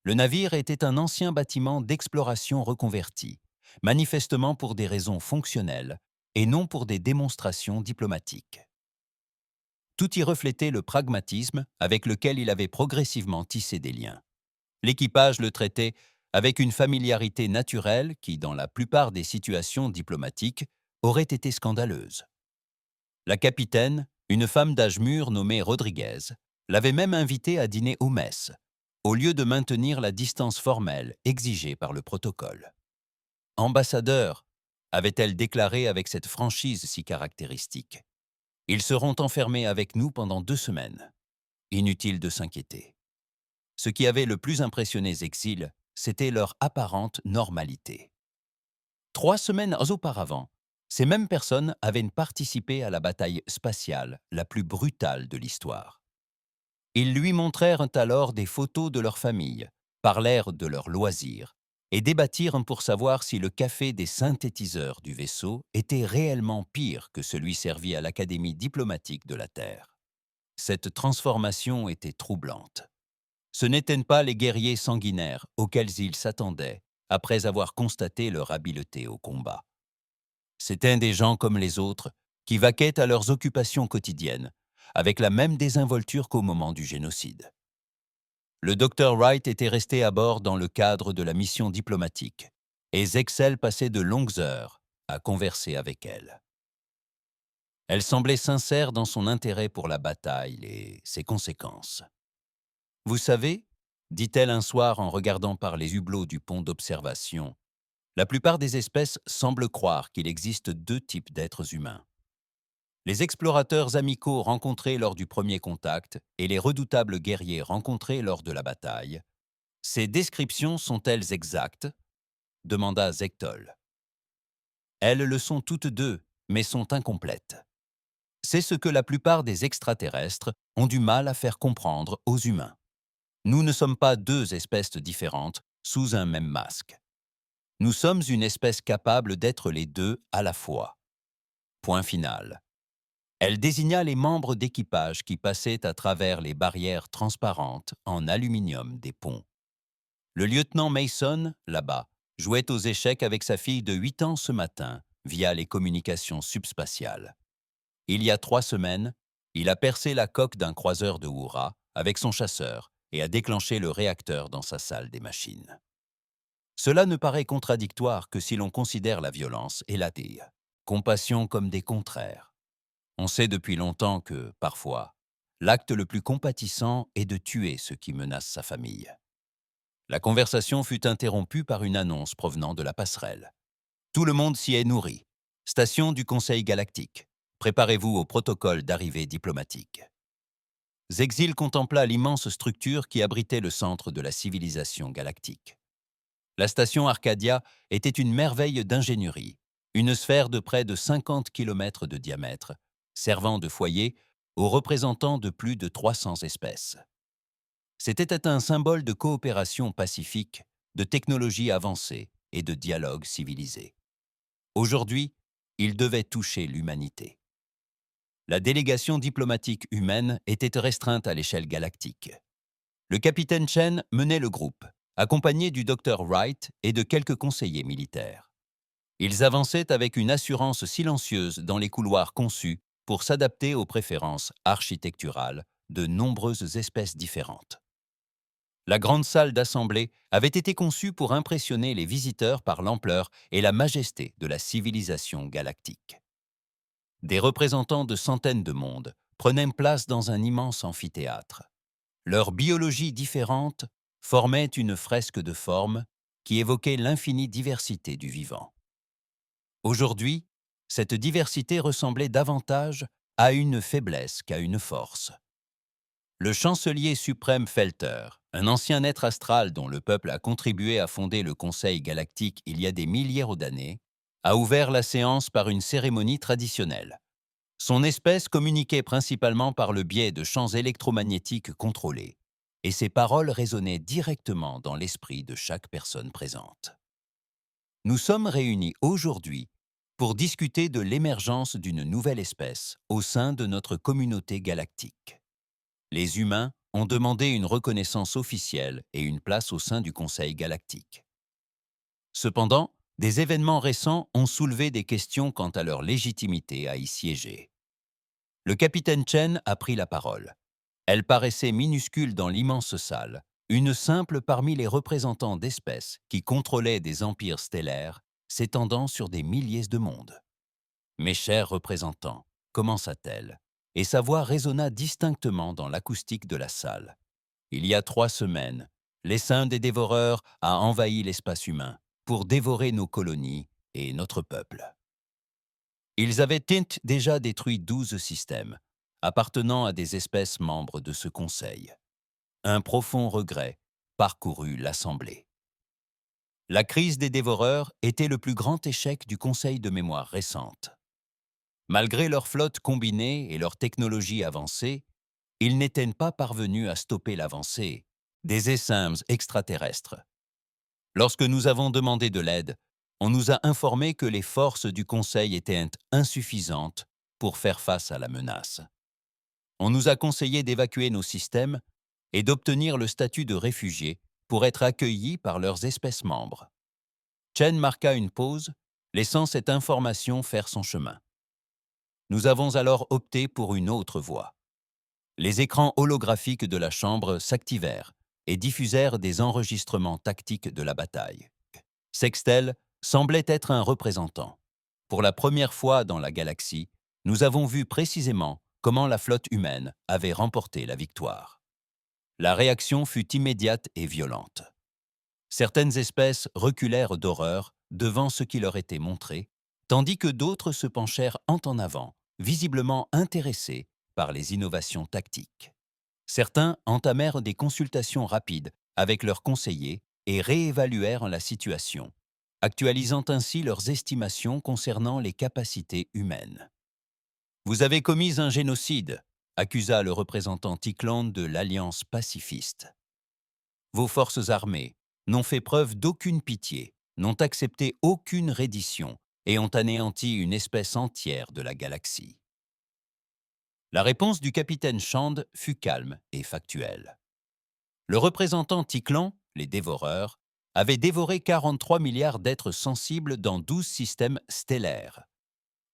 Speaker 1: Le navire était un ancien bâtiment d'exploration reconverti, manifestement pour des raisons fonctionnelles et non pour des démonstrations diplomatiques. Tout y reflétait le pragmatisme avec lequel il avait progressivement tissé des liens. L'équipage le traitait avec une familiarité naturelle qui, dans la plupart des situations diplomatiques, aurait été scandaleuse. La capitaine, une femme d'âge mûr nommée Rodriguez, l'avait même invité à dîner aux messes, au lieu de maintenir la distance formelle exigée par le protocole. « Ambassadeur », avait-elle déclaré avec cette franchise si caractéristique, « ils seront enfermés avec nous pendant 2 semaines. Inutile de s'inquiéter. » Ce qui avait le plus impressionné Zexil, c'était leur apparente normalité. 3 semaines auparavant, ces mêmes personnes avaient participé à la bataille spatiale la plus brutale de l'histoire. Ils lui montrèrent alors des photos de leur famille, parlèrent de leurs loisirs et débattirent pour savoir si le café des synthétiseurs du vaisseau était réellement pire que celui servi à l'Académie diplomatique de la Terre. Cette transformation était troublante. Ce n'étaient pas les guerriers sanguinaires auxquels ils s'attendaient après avoir constaté leur habileté au combat. C'étaient des gens comme les autres qui vaquaient à leurs occupations quotidiennes, avec la même désinvolture qu'au moment du génocide. Le docteur Wright était resté à bord dans le cadre de la mission diplomatique, et Zexel passait de longues heures à converser avec elle. Elle semblait sincère dans son intérêt pour la bataille et ses conséquences. « Vous savez, dit-elle un soir en regardant par les hublots du pont d'observation, la plupart des espèces semblent croire qu'il existe 2 types d'êtres humains. Les explorateurs amicaux rencontrés lors du premier contact et les redoutables guerriers rencontrés lors de la bataille. Ces descriptions sont-elles exactes ? Demanda Zectol. Elles le sont toutes deux, mais sont incomplètes. C'est ce que la plupart des extraterrestres ont du mal à faire comprendre aux humains. Nous ne sommes pas 2 espèces différentes sous un même masque. Nous sommes une espèce capable d'être les 2 à la fois. Point final. Elle désigna les membres d'équipage qui passaient à travers les barrières transparentes en aluminium des ponts. Le lieutenant Mason, là-bas, jouait aux échecs avec sa fille de 8 ans ce matin via les communications subspatiales. Il y a 3 semaines, il a percé la coque d'un croiseur de Houra avec son chasseur et a déclenché le réacteur dans sa salle des machines. Cela ne paraît contradictoire que si l'on considère la violence et la compassion comme des contraires. On sait depuis longtemps que, parfois, l'acte le plus compatissant est de tuer ceux qui menacent sa famille. La conversation fut interrompue par une annonce provenant de la passerelle. Tout le monde s'y est nourri. Station du Conseil galactique. Préparez-vous au protocole d'arrivée diplomatique. Zexil contempla l'immense structure qui abritait le centre de la civilisation galactique. La station Arcadia était une merveille d'ingénierie, une sphère de près de 50 km de diamètre, servant de foyer aux représentants de plus de 300 espèces. C'était un symbole de coopération pacifique, de technologie avancée et de dialogue civilisé. Aujourd'hui, il devait toucher l'humanité. La délégation diplomatique humaine était restreinte à l'échelle galactique. Le capitaine Chen menait le groupe, accompagné du docteur Wright et de quelques conseillers militaires. Ils avançaient avec une assurance silencieuse dans les couloirs conçus pour s'adapter aux préférences architecturales de nombreuses espèces différentes. La grande salle d'assemblée avait été conçue pour impressionner les visiteurs par l'ampleur et la majesté de la civilisation galactique. Des représentants de centaines de mondes prenaient place dans un immense amphithéâtre. Leur biologie différente formait une fresque de formes qui évoquait l'infinie diversité du vivant. Aujourd'hui, cette diversité ressemblait davantage à une faiblesse qu'à une force. Le chancelier suprême Felter, un ancien être astral dont le peuple a contribué à fonder le Conseil galactique il y a des milliers d'années, a ouvert la séance par une cérémonie traditionnelle. Son espèce communiquait principalement par le biais de champs électromagnétiques contrôlés, et ses paroles résonnaient directement dans l'esprit de chaque personne présente. Nous sommes réunis aujourd'hui pour discuter de l'émergence d'une nouvelle espèce au sein de notre communauté galactique. Les humains ont demandé une reconnaissance officielle et une place au sein du Conseil galactique. Cependant, des événements récents ont soulevé des questions quant à leur légitimité à y siéger. Le capitaine Chen a pris la parole. Elle paraissait minuscule dans l'immense salle, une simple parmi les représentants d'espèces qui contrôlaient des empires stellaires s'étendant sur des milliers de mondes. « Mes chers représentants », commença-t-elle, et sa voix résonna distinctement dans l'acoustique de la salle. « Il y a 3 semaines, l'essaim des dévoreurs a envahi l'espace humain pour dévorer nos colonies et notre peuple. Ils avaient déjà détruit 12 systèmes, appartenant à des espèces membres de ce conseil. Un profond regret parcourut l'Assemblée. La crise des dévoreurs était le plus grand échec du Conseil de mémoire récente. Malgré leur flotte combinée et leur technologie avancée, ils n'étaient pas parvenus à stopper l'avancée des essaims extraterrestres. Lorsque nous avons demandé de l'aide, on nous a informé que les forces du Conseil étaient insuffisantes pour faire face à la menace. On nous a conseillé d'évacuer nos systèmes et d'obtenir le statut de réfugiés pour être accueillis par leurs espèces membres. Chen marqua une pause, laissant cette information faire son chemin. Nous avons alors opté pour une autre voie. Les écrans holographiques de la chambre s'activèrent et diffusèrent des enregistrements tactiques de la bataille. Sextel semblait être un représentant. Pour la première fois dans la galaxie, nous avons vu précisément comment la flotte humaine avait remporté la victoire. La réaction fut immédiate et violente. Certaines espèces reculèrent d'horreur devant ce qui leur était montré, tandis que d'autres se penchèrent en avant, visiblement intéressés par les innovations tactiques. Certains entamèrent des consultations rapides avec leurs conseillers et réévaluèrent la situation, actualisant ainsi leurs estimations concernant les capacités humaines. « Vous avez commis un génocide », accusa le représentant Tikland de l'Alliance pacifiste. « Vos forces armées n'ont fait preuve d'aucune pitié, n'ont accepté aucune reddition et ont anéanti une espèce entière de la galaxie. » La réponse du capitaine Shand fut calme et factuelle. Le représentant Tiklan, les dévoreurs, avait dévoré 43 milliards d'êtres sensibles dans 12 systèmes stellaires.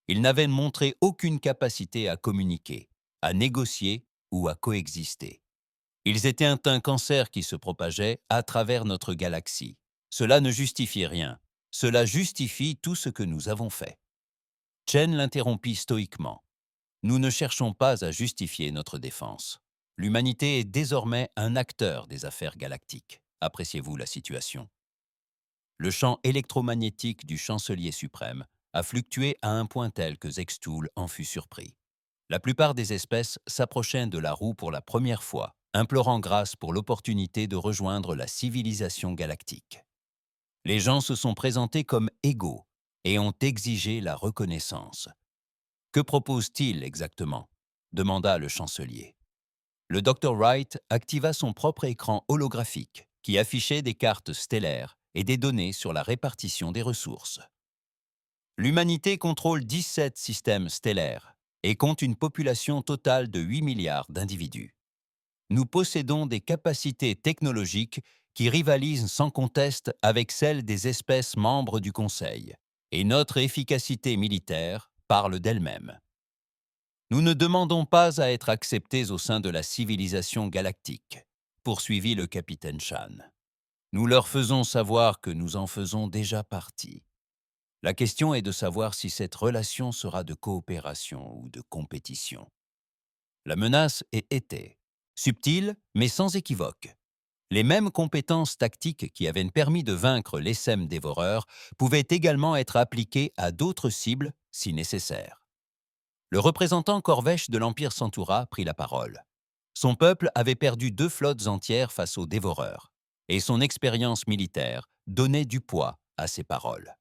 Speaker 1: Ils n'avaient montré aucune capacité à communiquer, à négocier ou à coexister. Ils étaient un cancer qui se propageait à travers notre galaxie. Cela ne justifiait rien. Cela justifie tout ce que nous avons fait. Chen l'interrompit stoïquement. Nous ne cherchons pas à justifier notre défense. L'humanité est désormais un acteur des affaires galactiques. Appréciez-vous la situation? Le champ électromagnétique du chancelier suprême a fluctué à un point tel que Zextool en fut surpris. La plupart des espèces s'approchaient de la roue pour la première fois, implorant grâce pour l'opportunité de rejoindre la civilisation galactique. Les gens se sont présentés comme égaux et ont exigé la reconnaissance. « Que propose-t-il exactement » demanda le chancelier. Le Dr Wright activa son propre écran holographique qui affichait des cartes stellaires et des données sur la répartition des ressources. L'humanité contrôle 17 systèmes stellaires et compte une population totale de 8 milliards d'individus. Nous possédons des capacités technologiques qui rivalisent sans conteste avec celles des espèces membres du Conseil, et notre efficacité militaire parle d'elle-même. Nous ne demandons pas à être acceptés au sein de la civilisation galactique, poursuivit le capitaine Chan. Nous leur faisons savoir que nous en faisons déjà partie. La question est de savoir si cette relation sera de coopération ou de compétition. La menace était subtile, mais sans équivoque. Les mêmes compétences tactiques qui avaient permis de vaincre l'essème dévoreur pouvaient également être appliquées à d'autres cibles si nécessaire. Le représentant corvèche de l'Empire Centaura prit la parole. Son peuple avait perdu 2 flottes entières face aux dévoreurs, et son expérience militaire donnait du poids à ses paroles.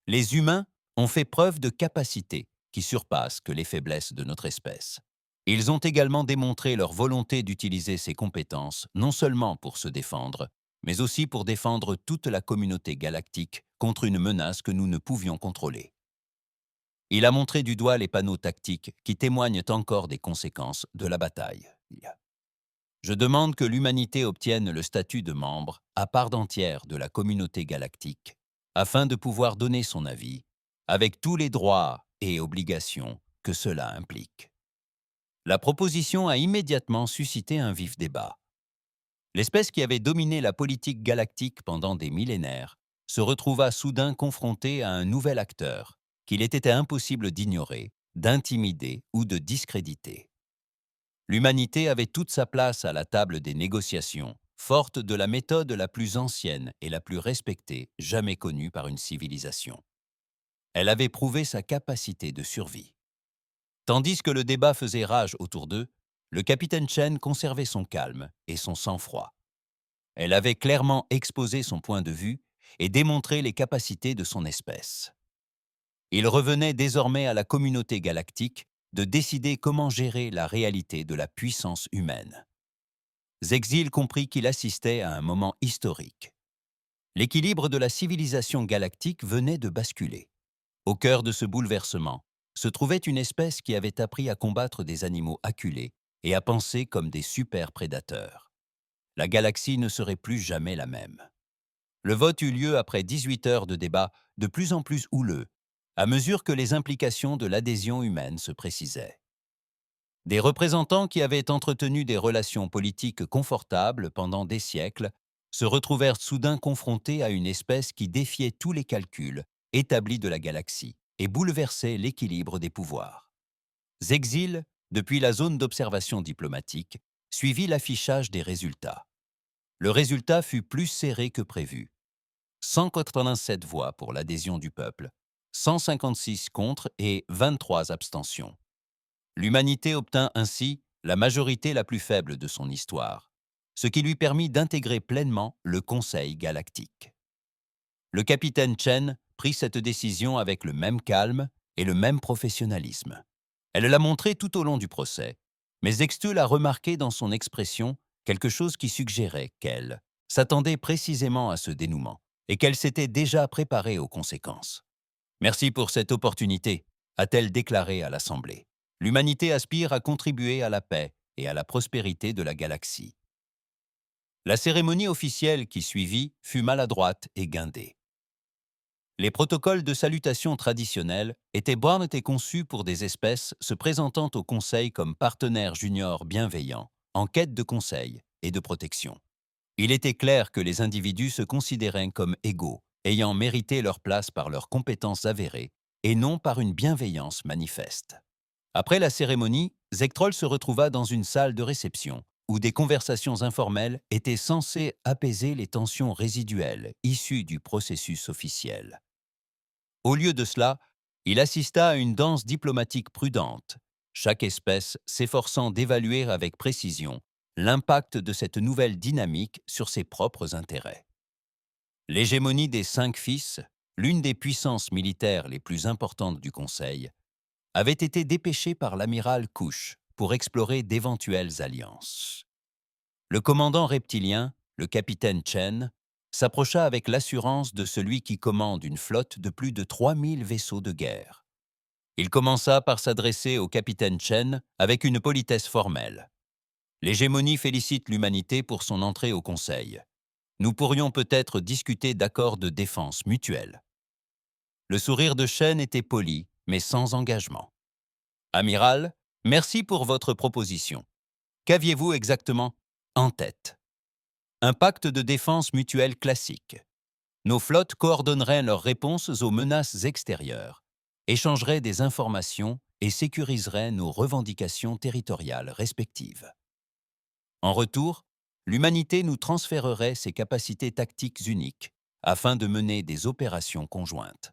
Speaker 1: Les humains ont fait preuve de capacités qui surpassent que les faiblesses de notre espèce. Ils ont également démontré leur volonté d'utiliser ces compétences non seulement pour se défendre, mais aussi pour défendre toute la communauté galactique contre une menace que nous ne pouvions contrôler. Il a montré du doigt les panneaux tactiques qui témoignent encore des conséquences de la bataille. Je demande que l'humanité obtienne le statut de membre à part entière de la communauté galactique, afin de pouvoir donner son avis, avec tous les droits et obligations que cela implique. La proposition a immédiatement suscité un vif débat. L'espèce qui avait dominé la politique galactique pendant des millénaires se retrouva soudain confrontée à un nouvel acteur qu'il était impossible d'ignorer, d'intimider ou de discréditer. L'humanité avait toute sa place à la table des négociations, forte de la méthode la plus ancienne et la plus respectée jamais connue par une civilisation. Elle avait prouvé sa capacité de survie. Tandis que le débat faisait rage autour d'eux, le capitaine Chen conservait son calme et son sang-froid. Elle avait clairement exposé son point de vue et démontré les capacités de son espèce. Il revenait désormais à la communauté galactique de décider comment gérer la réalité de la puissance humaine. Zexil comprit qu'il assistait à un moment historique. L'équilibre de la civilisation galactique venait de basculer. Au cœur de ce bouleversement se trouvait une espèce qui avait appris à combattre des animaux acculés et à penser comme des super-prédateurs. La galaxie ne serait plus jamais la même. Le vote eut lieu après 18 heures de débat de plus en plus houleux, à mesure que les implications de l'adhésion humaine se précisaient. Des représentants qui avaient entretenu des relations politiques confortables pendant des siècles se retrouvèrent soudain confrontés à une espèce qui défiait tous les calculs établis de la galaxie et bouleversait l'équilibre des pouvoirs. Zexil, depuis la zone d'observation diplomatique, suivit l'affichage des résultats. Le résultat fut plus serré que prévu. 187 voix pour l'adhésion du peuple, 156 contre et 23 abstentions. L'humanité obtint ainsi la majorité la plus faible de son histoire, ce qui lui permit d'intégrer pleinement le Conseil galactique. Le capitaine Chen prit cette décision avec le même calme et le même professionnalisme. Elle l'a montré tout au long du procès, mais Extul a remarqué dans son expression quelque chose qui suggérait qu'elle s'attendait précisément à ce dénouement et qu'elle s'était déjà préparée aux conséquences. « Merci pour cette opportunité », a-t-elle déclaré à l'Assemblée. L'humanité aspire à contribuer à la paix et à la prospérité de la galaxie. La cérémonie officielle qui suivit fut maladroite et guindée. Les protocoles de salutation traditionnels étaient bornés et conçus pour des espèces se présentant au Conseil comme partenaires juniors bienveillants, en quête de conseils et de protection. Il était clair que les individus se considéraient comme égaux, ayant mérité leur place par leurs compétences avérées et non par une bienveillance manifeste. Après la cérémonie, Zectrol se retrouva dans une salle de réception où des conversations informelles étaient censées apaiser les tensions résiduelles issues du processus officiel. Au lieu de cela, il assista à une danse diplomatique prudente, chaque espèce s'efforçant d'évaluer avec précision l'impact de cette nouvelle dynamique sur ses propres intérêts. L'hégémonie des 5 fils, l'une des puissances militaires les plus importantes du Conseil, avait été dépêchée par l'amiral Kush pour explorer d'éventuelles alliances. Le commandant reptilien, le capitaine Chen, s'approcha avec l'assurance de celui qui commande une flotte de plus de 3000 vaisseaux de guerre. Il commença par s'adresser au capitaine Chen avec une politesse formelle. L'hégémonie félicite l'humanité pour son entrée au Conseil. Nous pourrions peut-être discuter d'accords de défense mutuelle. Le sourire de Chen était poli, mais sans engagement. Amiral, merci pour votre proposition. Qu'aviez-vous exactement en tête? Un pacte de défense mutuelle classique. Nos flottes coordonneraient leurs réponses aux menaces extérieures, échangeraient des informations et sécuriseraient nos revendications territoriales respectives. En retour, l'humanité nous transférerait ses capacités tactiques uniques afin de mener des opérations conjointes.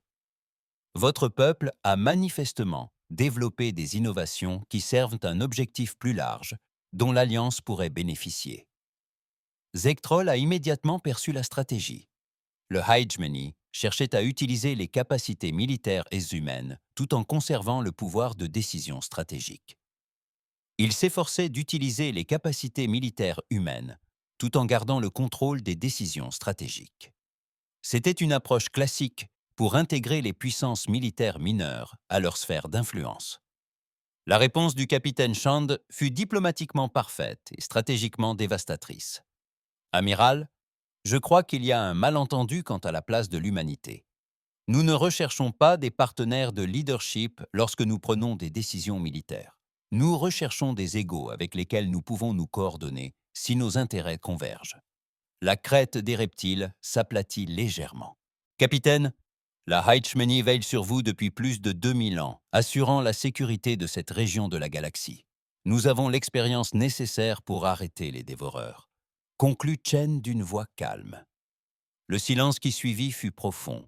Speaker 1: Votre peuple a manifestement développé des innovations qui servent un objectif plus large dont l'Alliance pourrait bénéficier. Zektrol a immédiatement perçu la stratégie. Le Hegemony cherchait à utiliser les capacités militaires et humaines tout en conservant le pouvoir de décision stratégique. Il s'efforçait d'utiliser les capacités militaires humaines tout en gardant le contrôle des décisions stratégiques. C'était une approche classique pour intégrer les puissances militaires mineures à leur sphère d'influence. La réponse du capitaine Shand fut diplomatiquement parfaite et stratégiquement dévastatrice. Amiral, je crois qu'il y a un malentendu quant à la place de l'humanité. Nous ne recherchons pas des partenaires de leadership lorsque nous prenons des décisions militaires. Nous recherchons des égaux avec lesquels nous pouvons nous coordonner si nos intérêts convergent. La crête des reptiles s'aplatit légèrement. Capitaine, la Hegemony veille sur vous depuis plus de 2000 ans, assurant la sécurité de cette région de la galaxie. Nous avons l'expérience nécessaire pour arrêter les dévoreurs. Conclut Chen d'une voix calme. Le silence qui suivit fut profond.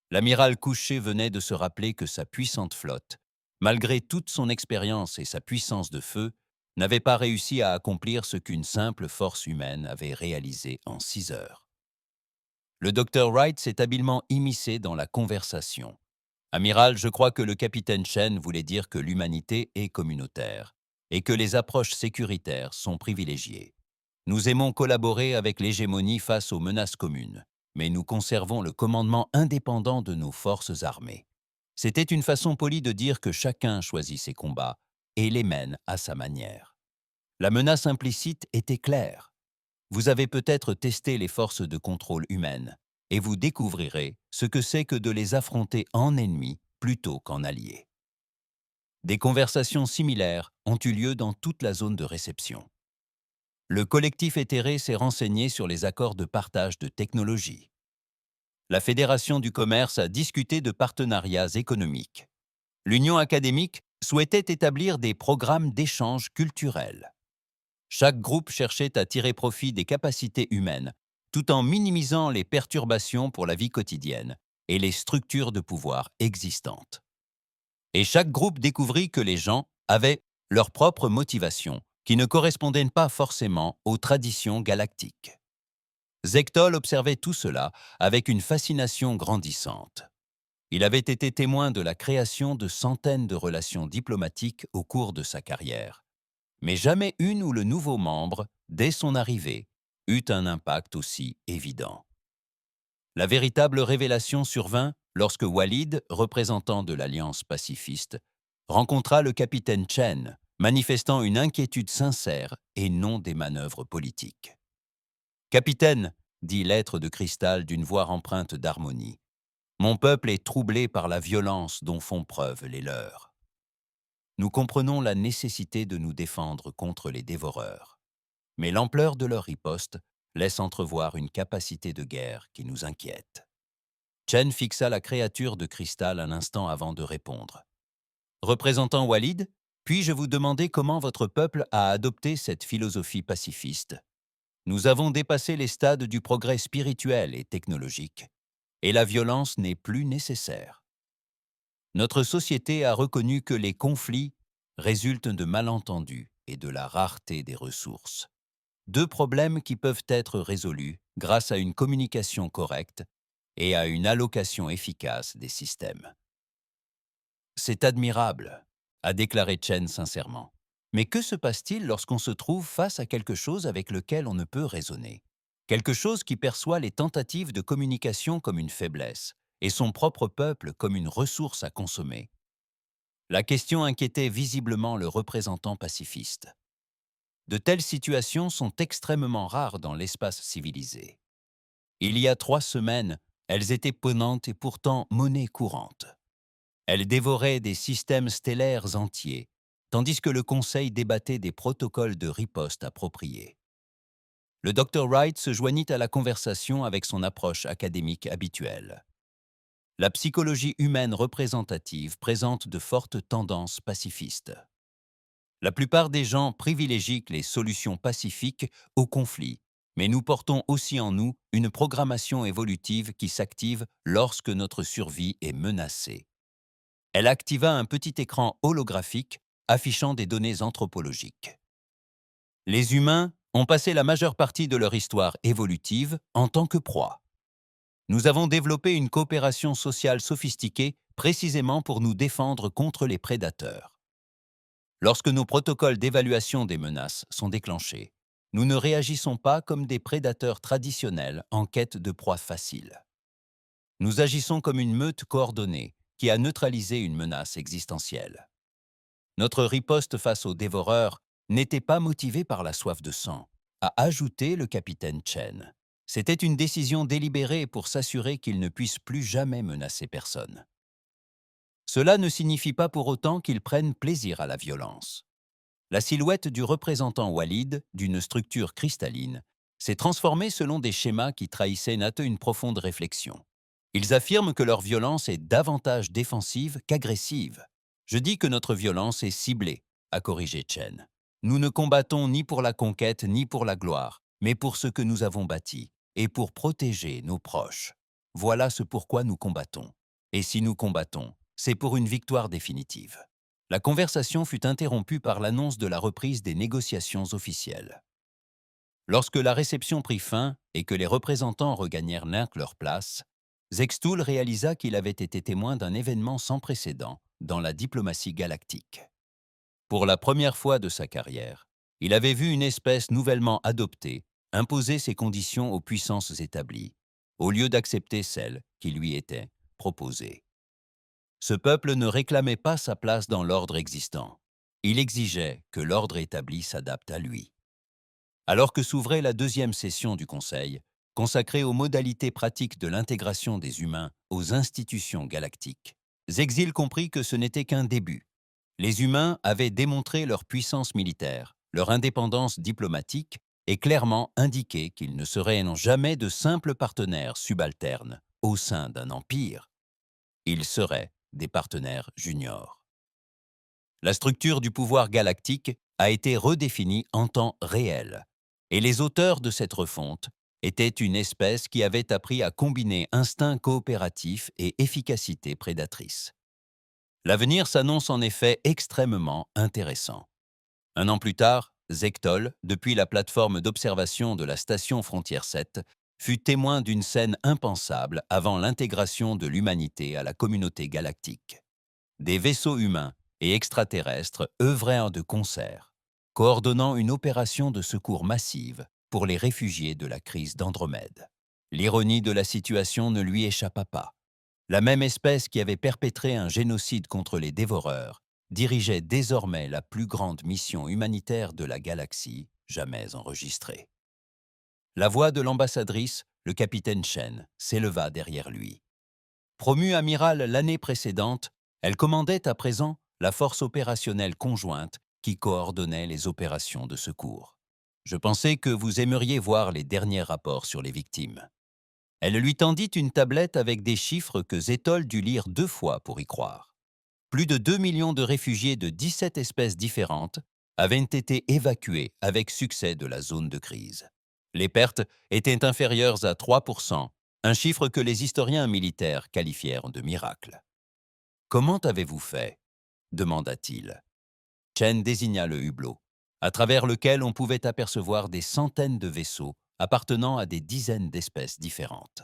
Speaker 1: L'amiral couché venait de se rappeler que sa puissante flotte, malgré toute son expérience et sa puissance de feu, n'avait pas réussi à accomplir ce qu'une simple force humaine avait réalisé en 6 heures. Le docteur Wright s'est habilement immiscé dans la conversation. Amiral, je crois que le capitaine Chen voulait dire que l'humanité est communautaire et que les approches sécuritaires sont privilégiées. Nous aimons collaborer avec l'hégémonie face aux menaces communes, mais nous conservons le commandement indépendant de nos forces armées. C'était une façon polie de dire que chacun choisit ses combats et les mène à sa manière. La menace implicite était claire. Vous avez peut-être testé les forces de contrôle humaines, et vous découvrirez ce que c'est que de les affronter en ennemis plutôt qu'en alliés. Des conversations similaires ont eu lieu dans toute la zone de réception. Le collectif éthéré s'est renseigné sur les accords de partage de technologies. La Fédération du commerce a discuté de partenariats économiques. L'Union académique souhaitait établir des programmes d'échange culturel. Chaque groupe cherchait à tirer profit des capacités humaines, tout en minimisant les perturbations pour la vie quotidienne et les structures de pouvoir existantes. Et chaque groupe découvrit que les gens avaient leur propre motivation, qui ne correspondaient pas forcément aux traditions galactiques. Zektol observait tout cela avec une fascination grandissante. Il avait été témoin de la création de centaines de relations diplomatiques au cours de sa carrière, mais jamais une où le nouveau membre, dès son arrivée, eut un impact aussi évident. La véritable révélation survint lorsque Walid, représentant de l'Alliance pacifiste, rencontra le capitaine Chen, manifestant une inquiétude sincère et non des manœuvres politiques. « Capitaine, dit l'être de cristal d'une voix empreinte d'harmonie, mon peuple est troublé par la violence dont font preuve les leurs. Nous comprenons la nécessité de nous défendre contre les dévoreurs, mais l'ampleur de leur riposte laisse entrevoir une capacité de guerre qui nous inquiète. » Chen fixa la créature de cristal un instant avant de répondre. « Représentant Walid, puis-je vous demander comment votre peuple a adopté cette philosophie pacifiste? Nous avons dépassé les stades du progrès spirituel et technologique, et la violence n'est plus nécessaire. Notre société a reconnu que les conflits résultent de malentendus et de la rareté des ressources. Deux problèmes qui peuvent être résolus grâce à une communication correcte et à une allocation efficace des systèmes. » C'est admirable, a déclaré Chen sincèrement. Mais que se passe-t-il lorsqu'on se trouve face à quelque chose avec lequel on ne peut raisonner? quelque chose qui perçoit les tentatives de communication comme une faiblesse et son propre peuple comme une ressource à consommer. La question inquiétait visiblement le représentant pacifiste. De telles situations sont extrêmement rares dans l'espace civilisé. Il y a 3 semaines, elles étaient ponnantes et pourtant monnaie courante. Elles dévoraient des systèmes stellaires entiers, tandis que le Conseil débattait des protocoles de riposte appropriés. Le Dr Wright se joignit à la conversation avec son approche académique habituelle. La psychologie humaine représentative présente de fortes tendances pacifistes. La plupart des gens privilégient les solutions pacifiques aux conflits, mais nous portons aussi en nous une programmation évolutive qui s'active lorsque notre survie est menacée. Elle activa un petit écran holographique affichant des données anthropologiques. Les humains ont passé la majeure partie de leur histoire évolutive en tant que proie. Nous avons développé une coopération sociale sophistiquée précisément pour nous défendre contre les prédateurs. Lorsque nos protocoles d'évaluation des menaces sont déclenchés, nous ne réagissons pas comme des prédateurs traditionnels en quête de proies faciles. Nous agissons comme une meute coordonnée qui a neutralisé une menace existentielle. Notre riposte face aux dévoreurs n'était pas motivée par la soif de sang, a ajouté le capitaine Chen. C'était une décision délibérée pour s'assurer qu'ils ne puissent plus jamais menacer personne. Cela ne signifie pas pour autant qu'ils prennent plaisir à la violence. La silhouette du représentant Walid, d'une structure cristalline, s'est transformée selon des schémas qui trahissaient une profonde réflexion. Ils affirment que leur violence est davantage défensive qu'agressive. Je dis que notre violence est ciblée, a corrigé Chen. Nous ne combattons ni pour la conquête ni pour la gloire, mais pour ce que nous avons bâti, et pour protéger nos proches. Voilà ce pourquoi nous combattons. Et si nous combattons, c'est pour une victoire définitive. La conversation fut interrompue par l'annonce de la reprise des négociations officielles. Lorsque la réception prit fin et que les représentants regagnèrent leur place, Zextoul réalisa qu'il avait été témoin d'un événement sans précédent dans la diplomatie galactique. Pour la première fois de sa carrière, il avait vu une espèce nouvellement adoptée imposer ses conditions aux puissances établies, au lieu d'accepter celles qui lui étaient proposées. Ce peuple ne réclamait pas sa place dans l'ordre existant. Il exigeait que l'ordre établi s'adapte à lui. Alors que s'ouvrait la deuxième session du Conseil, consacrée aux modalités pratiques de l'intégration des humains aux institutions galactiques, Zexil comprit que ce n'était qu'un début. Les humains avaient démontré leur puissance militaire, leur indépendance diplomatique et clairement indiqué qu'ils ne seraient jamais de simples partenaires subalternes au sein d'un empire. Ils seraient des partenaires juniors. La structure du pouvoir galactique a été redéfinie en temps réel, et les auteurs de cette refonte étaient une espèce qui avait appris à combiner instinct coopératif et efficacité prédatrice. L'avenir s'annonce en effet extrêmement intéressant. Un an plus tard, Zectol, depuis la plateforme d'observation de la station Frontière 7, fut témoin d'une scène impensable avant l'intégration de l'humanité à la communauté galactique. Des vaisseaux humains et extraterrestres œuvraient de concert, coordonnant une opération de secours massive pour les réfugiés de la crise d'Andromède. L'ironie de la situation ne lui échappa pas. La même espèce qui avait perpétré un génocide contre les dévoreurs dirigeait désormais la plus grande mission humanitaire de la galaxie jamais enregistrée. La voix de l'ambassadrice, le capitaine Chen, s'éleva derrière lui. Promue amiral l'année précédente, elle commandait à présent la force opérationnelle conjointe qui coordonnait les opérations de secours. Je pensais que vous aimeriez voir les derniers rapports sur les victimes. Elle lui tendit une tablette avec des chiffres que Zétol dut lire 2 fois pour y croire. Plus de 2 millions de réfugiés de 17 espèces différentes avaient été évacués avec succès de la zone de crise. Les pertes étaient inférieures à 3%, un chiffre que les historiens militaires qualifièrent de miracle. « Comment avez-vous fait » demanda-t-il. Chen désigna le hublot, à travers lequel on pouvait apercevoir des centaines de vaisseaux appartenant à des dizaines d'espèces différentes.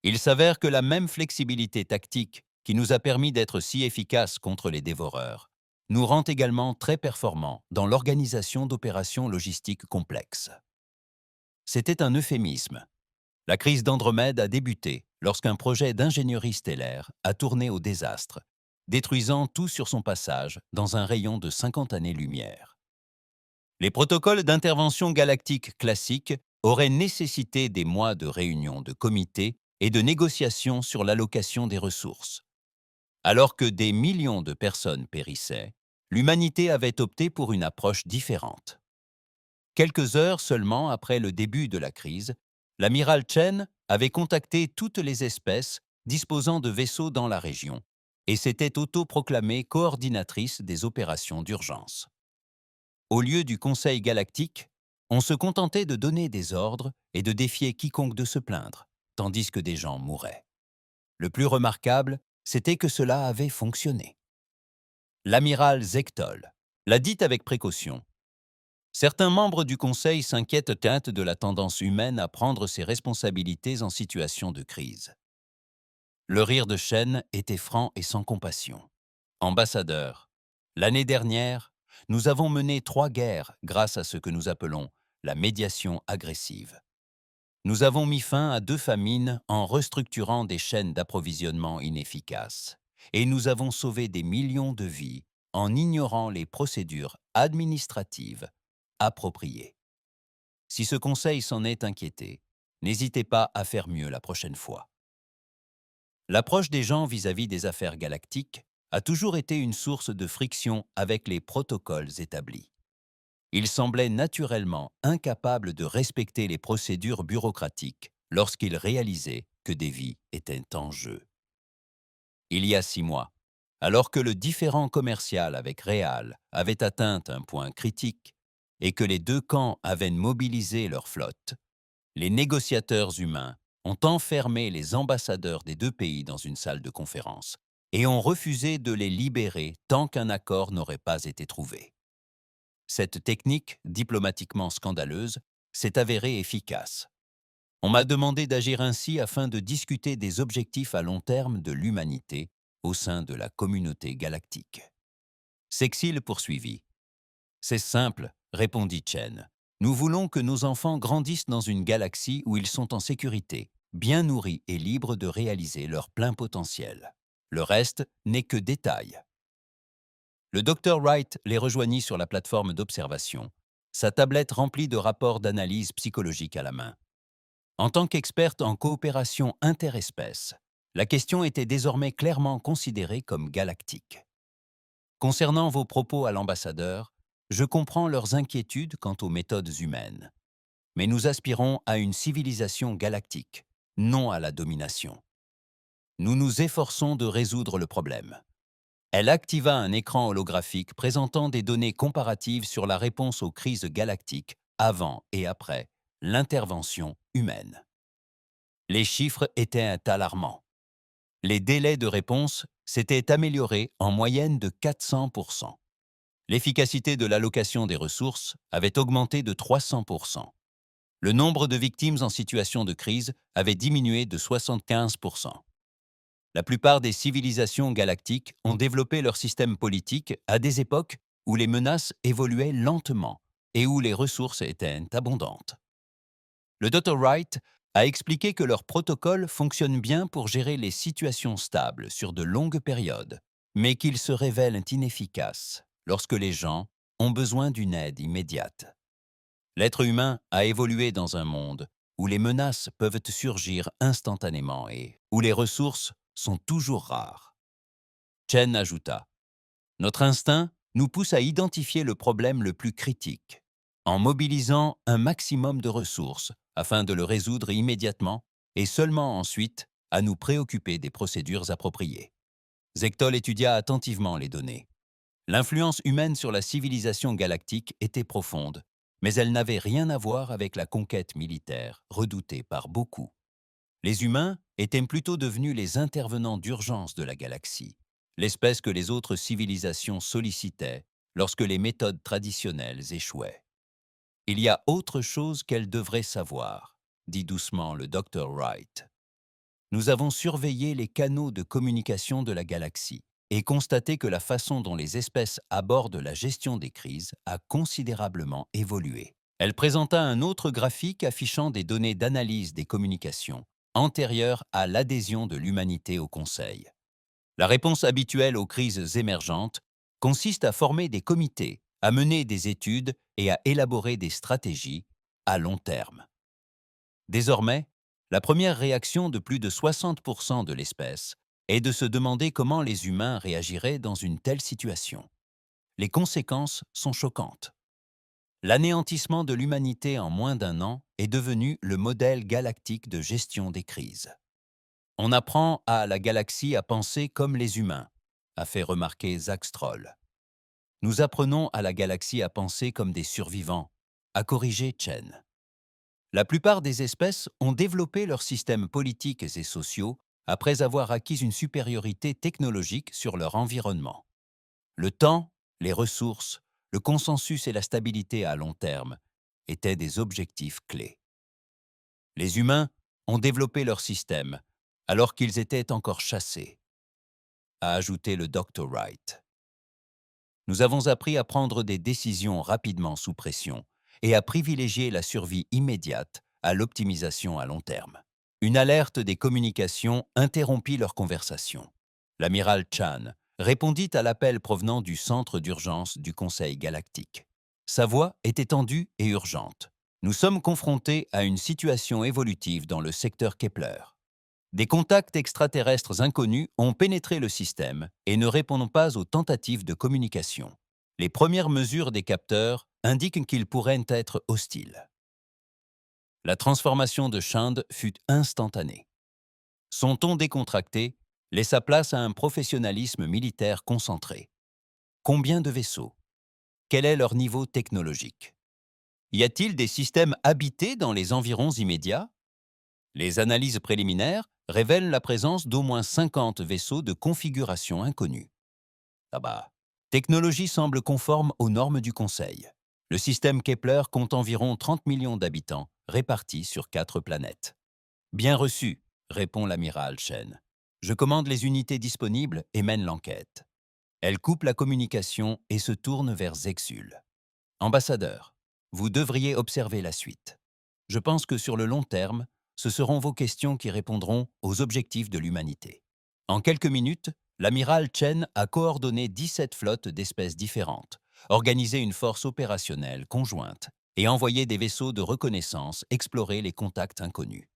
Speaker 1: Il s'avère que la même flexibilité tactique qui nous a permis d'être si efficaces contre les dévoreurs nous rend également très performants dans l'organisation d'opérations logistiques complexes. C'était un euphémisme. La crise d'Andromède a débuté lorsqu'un projet d'ingénierie stellaire a tourné au désastre, détruisant tout sur son passage dans un rayon de 50 années-lumière. Les protocoles d'intervention galactique classiques auraient nécessité des mois de réunions de comités et de négociations sur l'allocation des ressources. Alors que des millions de personnes périssaient, l'humanité avait opté pour une approche différente. Quelques heures seulement après le début de la crise, l'amiral Chen avait contacté toutes les espèces disposant de vaisseaux dans la région et s'était autoproclamée coordinatrice des opérations d'urgence. Au lieu du Conseil galactique, on se contentait de donner des ordres et de défier quiconque de se plaindre, tandis que des gens mouraient. Le plus remarquable, c'était que cela avait fonctionné. L'amiral Zectol l'a dit avec précaution. Certains membres du Conseil s'inquiètent de la tendance humaine à prendre ses responsabilités en situation de crise. Le rire de Shen était franc et sans compassion. Ambassadeur, l'année dernière, nous avons mené 3 guerres grâce à ce que nous appelons la médiation agressive. Nous avons mis fin à 2 famines en restructurant des chaînes d'approvisionnement inefficaces. Et nous avons sauvé des millions de vies en ignorant les procédures administratives appropriées. Si ce conseil s'en est inquiété, n'hésitez pas à faire mieux la prochaine fois. L'approche des gens vis-à-vis des affaires galactiques a toujours été une source de friction avec les protocoles établis. Ils semblaient naturellement incapables de respecter les procédures bureaucratiques lorsqu'ils réalisaient que des vies étaient en jeu. Il y a 6 mois, alors que le différend commercial avec Réal avait atteint un point critique et que les 2 camps avaient mobilisé leur flotte, les négociateurs humains ont enfermé les ambassadeurs des 2 pays dans une salle de conférence et ont refusé de les libérer tant qu'un accord n'aurait pas été trouvé. Cette technique, diplomatiquement scandaleuse, s'est avérée efficace. On m'a demandé d'agir ainsi afin de discuter des objectifs à long terme de l'humanité au sein de la communauté galactique. Sexil poursuivit. C'est simple, répondit Chen. Nous voulons que nos enfants grandissent dans une galaxie où ils sont en sécurité, bien nourris et libres de réaliser leur plein potentiel. Le reste n'est que détail. Le docteur Wright les rejoignit sur la plateforme d'observation, sa tablette remplie de rapports d'analyse psychologique à la main. En tant qu'experte en coopération interespèces, la question était désormais clairement considérée comme galactique. Concernant vos propos à l'ambassadeur, je comprends leurs inquiétudes quant aux méthodes humaines. Mais nous aspirons à une civilisation galactique, non à la domination. Nous nous efforçons de résoudre le problème. Elle activa un écran holographique présentant des données comparatives sur la réponse aux crises galactiques avant et après l'intervention humaine. Les chiffres étaient alarmants. Les délais de réponse s'étaient améliorés en moyenne de 400%. L'efficacité de l'allocation des ressources avait augmenté de 300%. Le nombre de victimes en situation de crise avait diminué de 75%. La plupart des civilisations galactiques ont développé leur système politique à des époques où les menaces évoluaient lentement et où les ressources étaient abondantes. Le Dr. Wright a expliqué que leur protocole fonctionne bien pour gérer les situations stables sur de longues périodes, mais qu'il se révèle inefficace lorsque les gens ont besoin d'une aide immédiate. L'être humain a évolué dans un monde où les menaces peuvent surgir instantanément et où les ressources sont toujours rares. Chen ajouta, « Notre instinct nous pousse à identifier le problème le plus critique, en mobilisant un maximum de ressources afin de le résoudre immédiatement et seulement ensuite à nous préoccuper des procédures appropriées. » Zectol étudia attentivement les données. L'influence humaine sur la civilisation galactique était profonde, mais elle n'avait rien à voir avec la conquête militaire redoutée par beaucoup. Les humains étaient plutôt devenus les intervenants d'urgence de la galaxie, l'espèce que les autres civilisations sollicitaient lorsque les méthodes traditionnelles échouaient. « Il y a autre chose qu'elles devraient savoir, » dit doucement le Dr. Wright. « Nous avons surveillé les canaux de communication de la galaxie et constaté que la façon dont les espèces abordent la gestion des crises a considérablement évolué. Elle présenta un autre graphique affichant des données d'analyse des communications antérieures à l'adhésion de l'humanité au Conseil. La réponse habituelle aux crises émergentes consiste à former des comités, à mener des études et à élaborer des stratégies à long terme. Désormais, la première réaction de plus de 60% de l'espèce est de se demander comment les humains réagiraient dans une telle situation. Les conséquences sont choquantes. L'anéantissement de l'humanité en moins d'un an est devenu le modèle galactique de gestion des crises. On apprend à la galaxie à penser comme les humains, a fait remarquer Zach Stroll. Nous apprenons à la galaxie à penser comme des survivants, a corrigé Chen. La plupart des espèces ont développé leurs systèmes politiques et sociaux après avoir acquis une supériorité technologique sur leur environnement. Le temps, les ressources, le consensus et la stabilité à long terme étaient des objectifs clés. Les humains ont développé leur système alors qu'ils étaient encore chassés, a ajouté le Dr. Wright. Nous avons appris à prendre des décisions rapidement sous pression et à privilégier la survie immédiate à l'optimisation à long terme. Une alerte des communications interrompit leur conversation. L'amiral Chan répondit à l'appel provenant du centre d'urgence du Conseil galactique. Sa voix était tendue et urgente. Nous sommes confrontés à une situation évolutive dans le secteur Kepler. Des contacts extraterrestres inconnus ont pénétré le système et ne répondent pas aux tentatives de communication. Les premières mesures des capteurs indiquent qu'ils pourraient être hostiles. La transformation de Shand fut instantanée. Son ton décontracté laissa place à un professionnalisme militaire concentré. Combien de vaisseaux? Quel est leur niveau technologique? Y a-t-il des systèmes habités dans les environs immédiats? Les analyses préliminaires révèlent la présence d'au moins 50 vaisseaux de configuration inconnue. Ah bah, technologie semble conforme aux normes du Conseil. Le système Kepler compte environ 30 millions d'habitants répartis sur 4 planètes. Bien reçu, répond l'amiral Chen. Je commande les unités disponibles et mène l'enquête. Elle coupe la communication et se tourne vers Zexul. Ambassadeur, vous devriez observer la suite. Je pense que sur le long terme, ce seront vos questions qui répondront aux objectifs de l'humanité. En quelques minutes, l'amiral Chen a coordonné 17 flottes d'espèces différentes, organisé une force opérationnelle conjointe et envoyé des vaisseaux de reconnaissance explorer les contacts inconnus.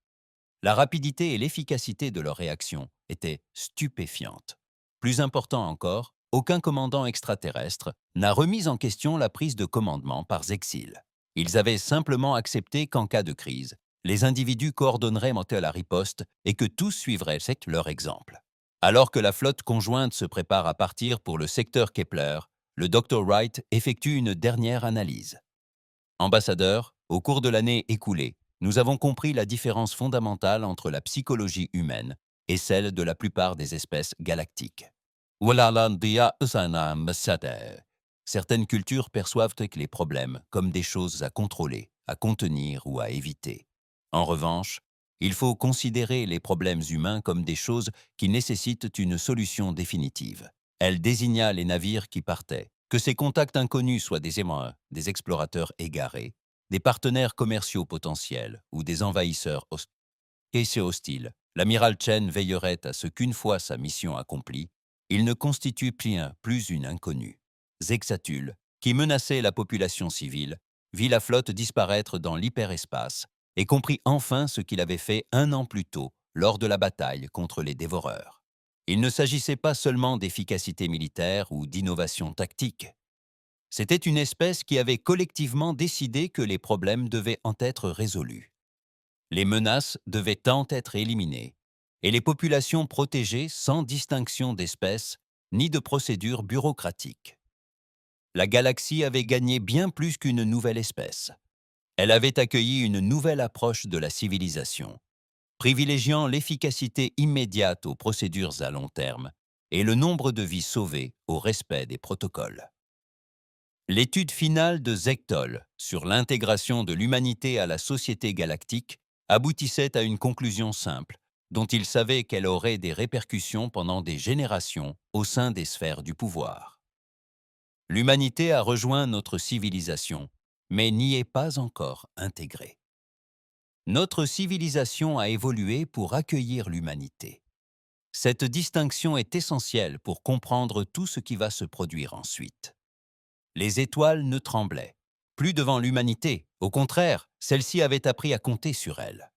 Speaker 1: La rapidité et l'efficacité de leur réaction étaient stupéfiantes. Plus important encore, aucun commandant extraterrestre n'a remis en question la prise de commandement par Zexil. Ils avaient simplement accepté qu'en cas de crise, les individus coordonneraient la riposte et que tous suivraient leur exemple. Alors que la flotte conjointe se prépare à partir pour le secteur Kepler, le Dr. Wright effectue une dernière analyse. Ambassadeur, au cours de l'année écoulée, nous avons compris la différence fondamentale entre la psychologie humaine et celle de la plupart des espèces galactiques. Certaines cultures perçoivent les problèmes comme des choses à contrôler, à contenir ou à éviter. En revanche, il faut considérer les problèmes humains comme des choses qui nécessitent une solution définitive. Elle désigna les navires qui partaient, que ces contacts inconnus soient des émoins, des explorateurs égarés, des partenaires commerciaux potentiels ou des envahisseurs hostiles. L'amiral Chen veillerait à ce qu'une fois sa mission accomplie, il ne constitue plus une inconnue. Zexatul, qui menaçait la population civile, vit la flotte disparaître dans l'hyperespace et comprit enfin ce qu'il avait fait un an plus tôt lors de la bataille contre les dévoreurs. Il ne s'agissait pas seulement d'efficacité militaire ou d'innovation tactique. C'était une espèce qui avait collectivement décidé que les problèmes devaient en être résolus. Les menaces devaient en être éliminées, et les populations protégées sans distinction d'espèces ni de procédures bureaucratiques. La galaxie avait gagné bien plus qu'une nouvelle espèce. Elle avait accueilli une nouvelle approche de la civilisation, privilégiant l'efficacité immédiate aux procédures à long terme et le nombre de vies sauvées au respect des protocoles. L'étude finale de Zectol sur l'intégration de l'humanité à la société galactique aboutissait à une conclusion simple, dont il savait qu'elle aurait des répercussions pendant des générations au sein des sphères du pouvoir. L'humanité a rejoint notre civilisation, mais n'y est pas encore intégrée. Notre civilisation a évolué pour accueillir l'humanité. Cette distinction est essentielle pour comprendre tout ce qui va se produire ensuite. Les étoiles ne tremblaient plus devant l'humanité. Au contraire, celle-ci avait appris à compter sur elle.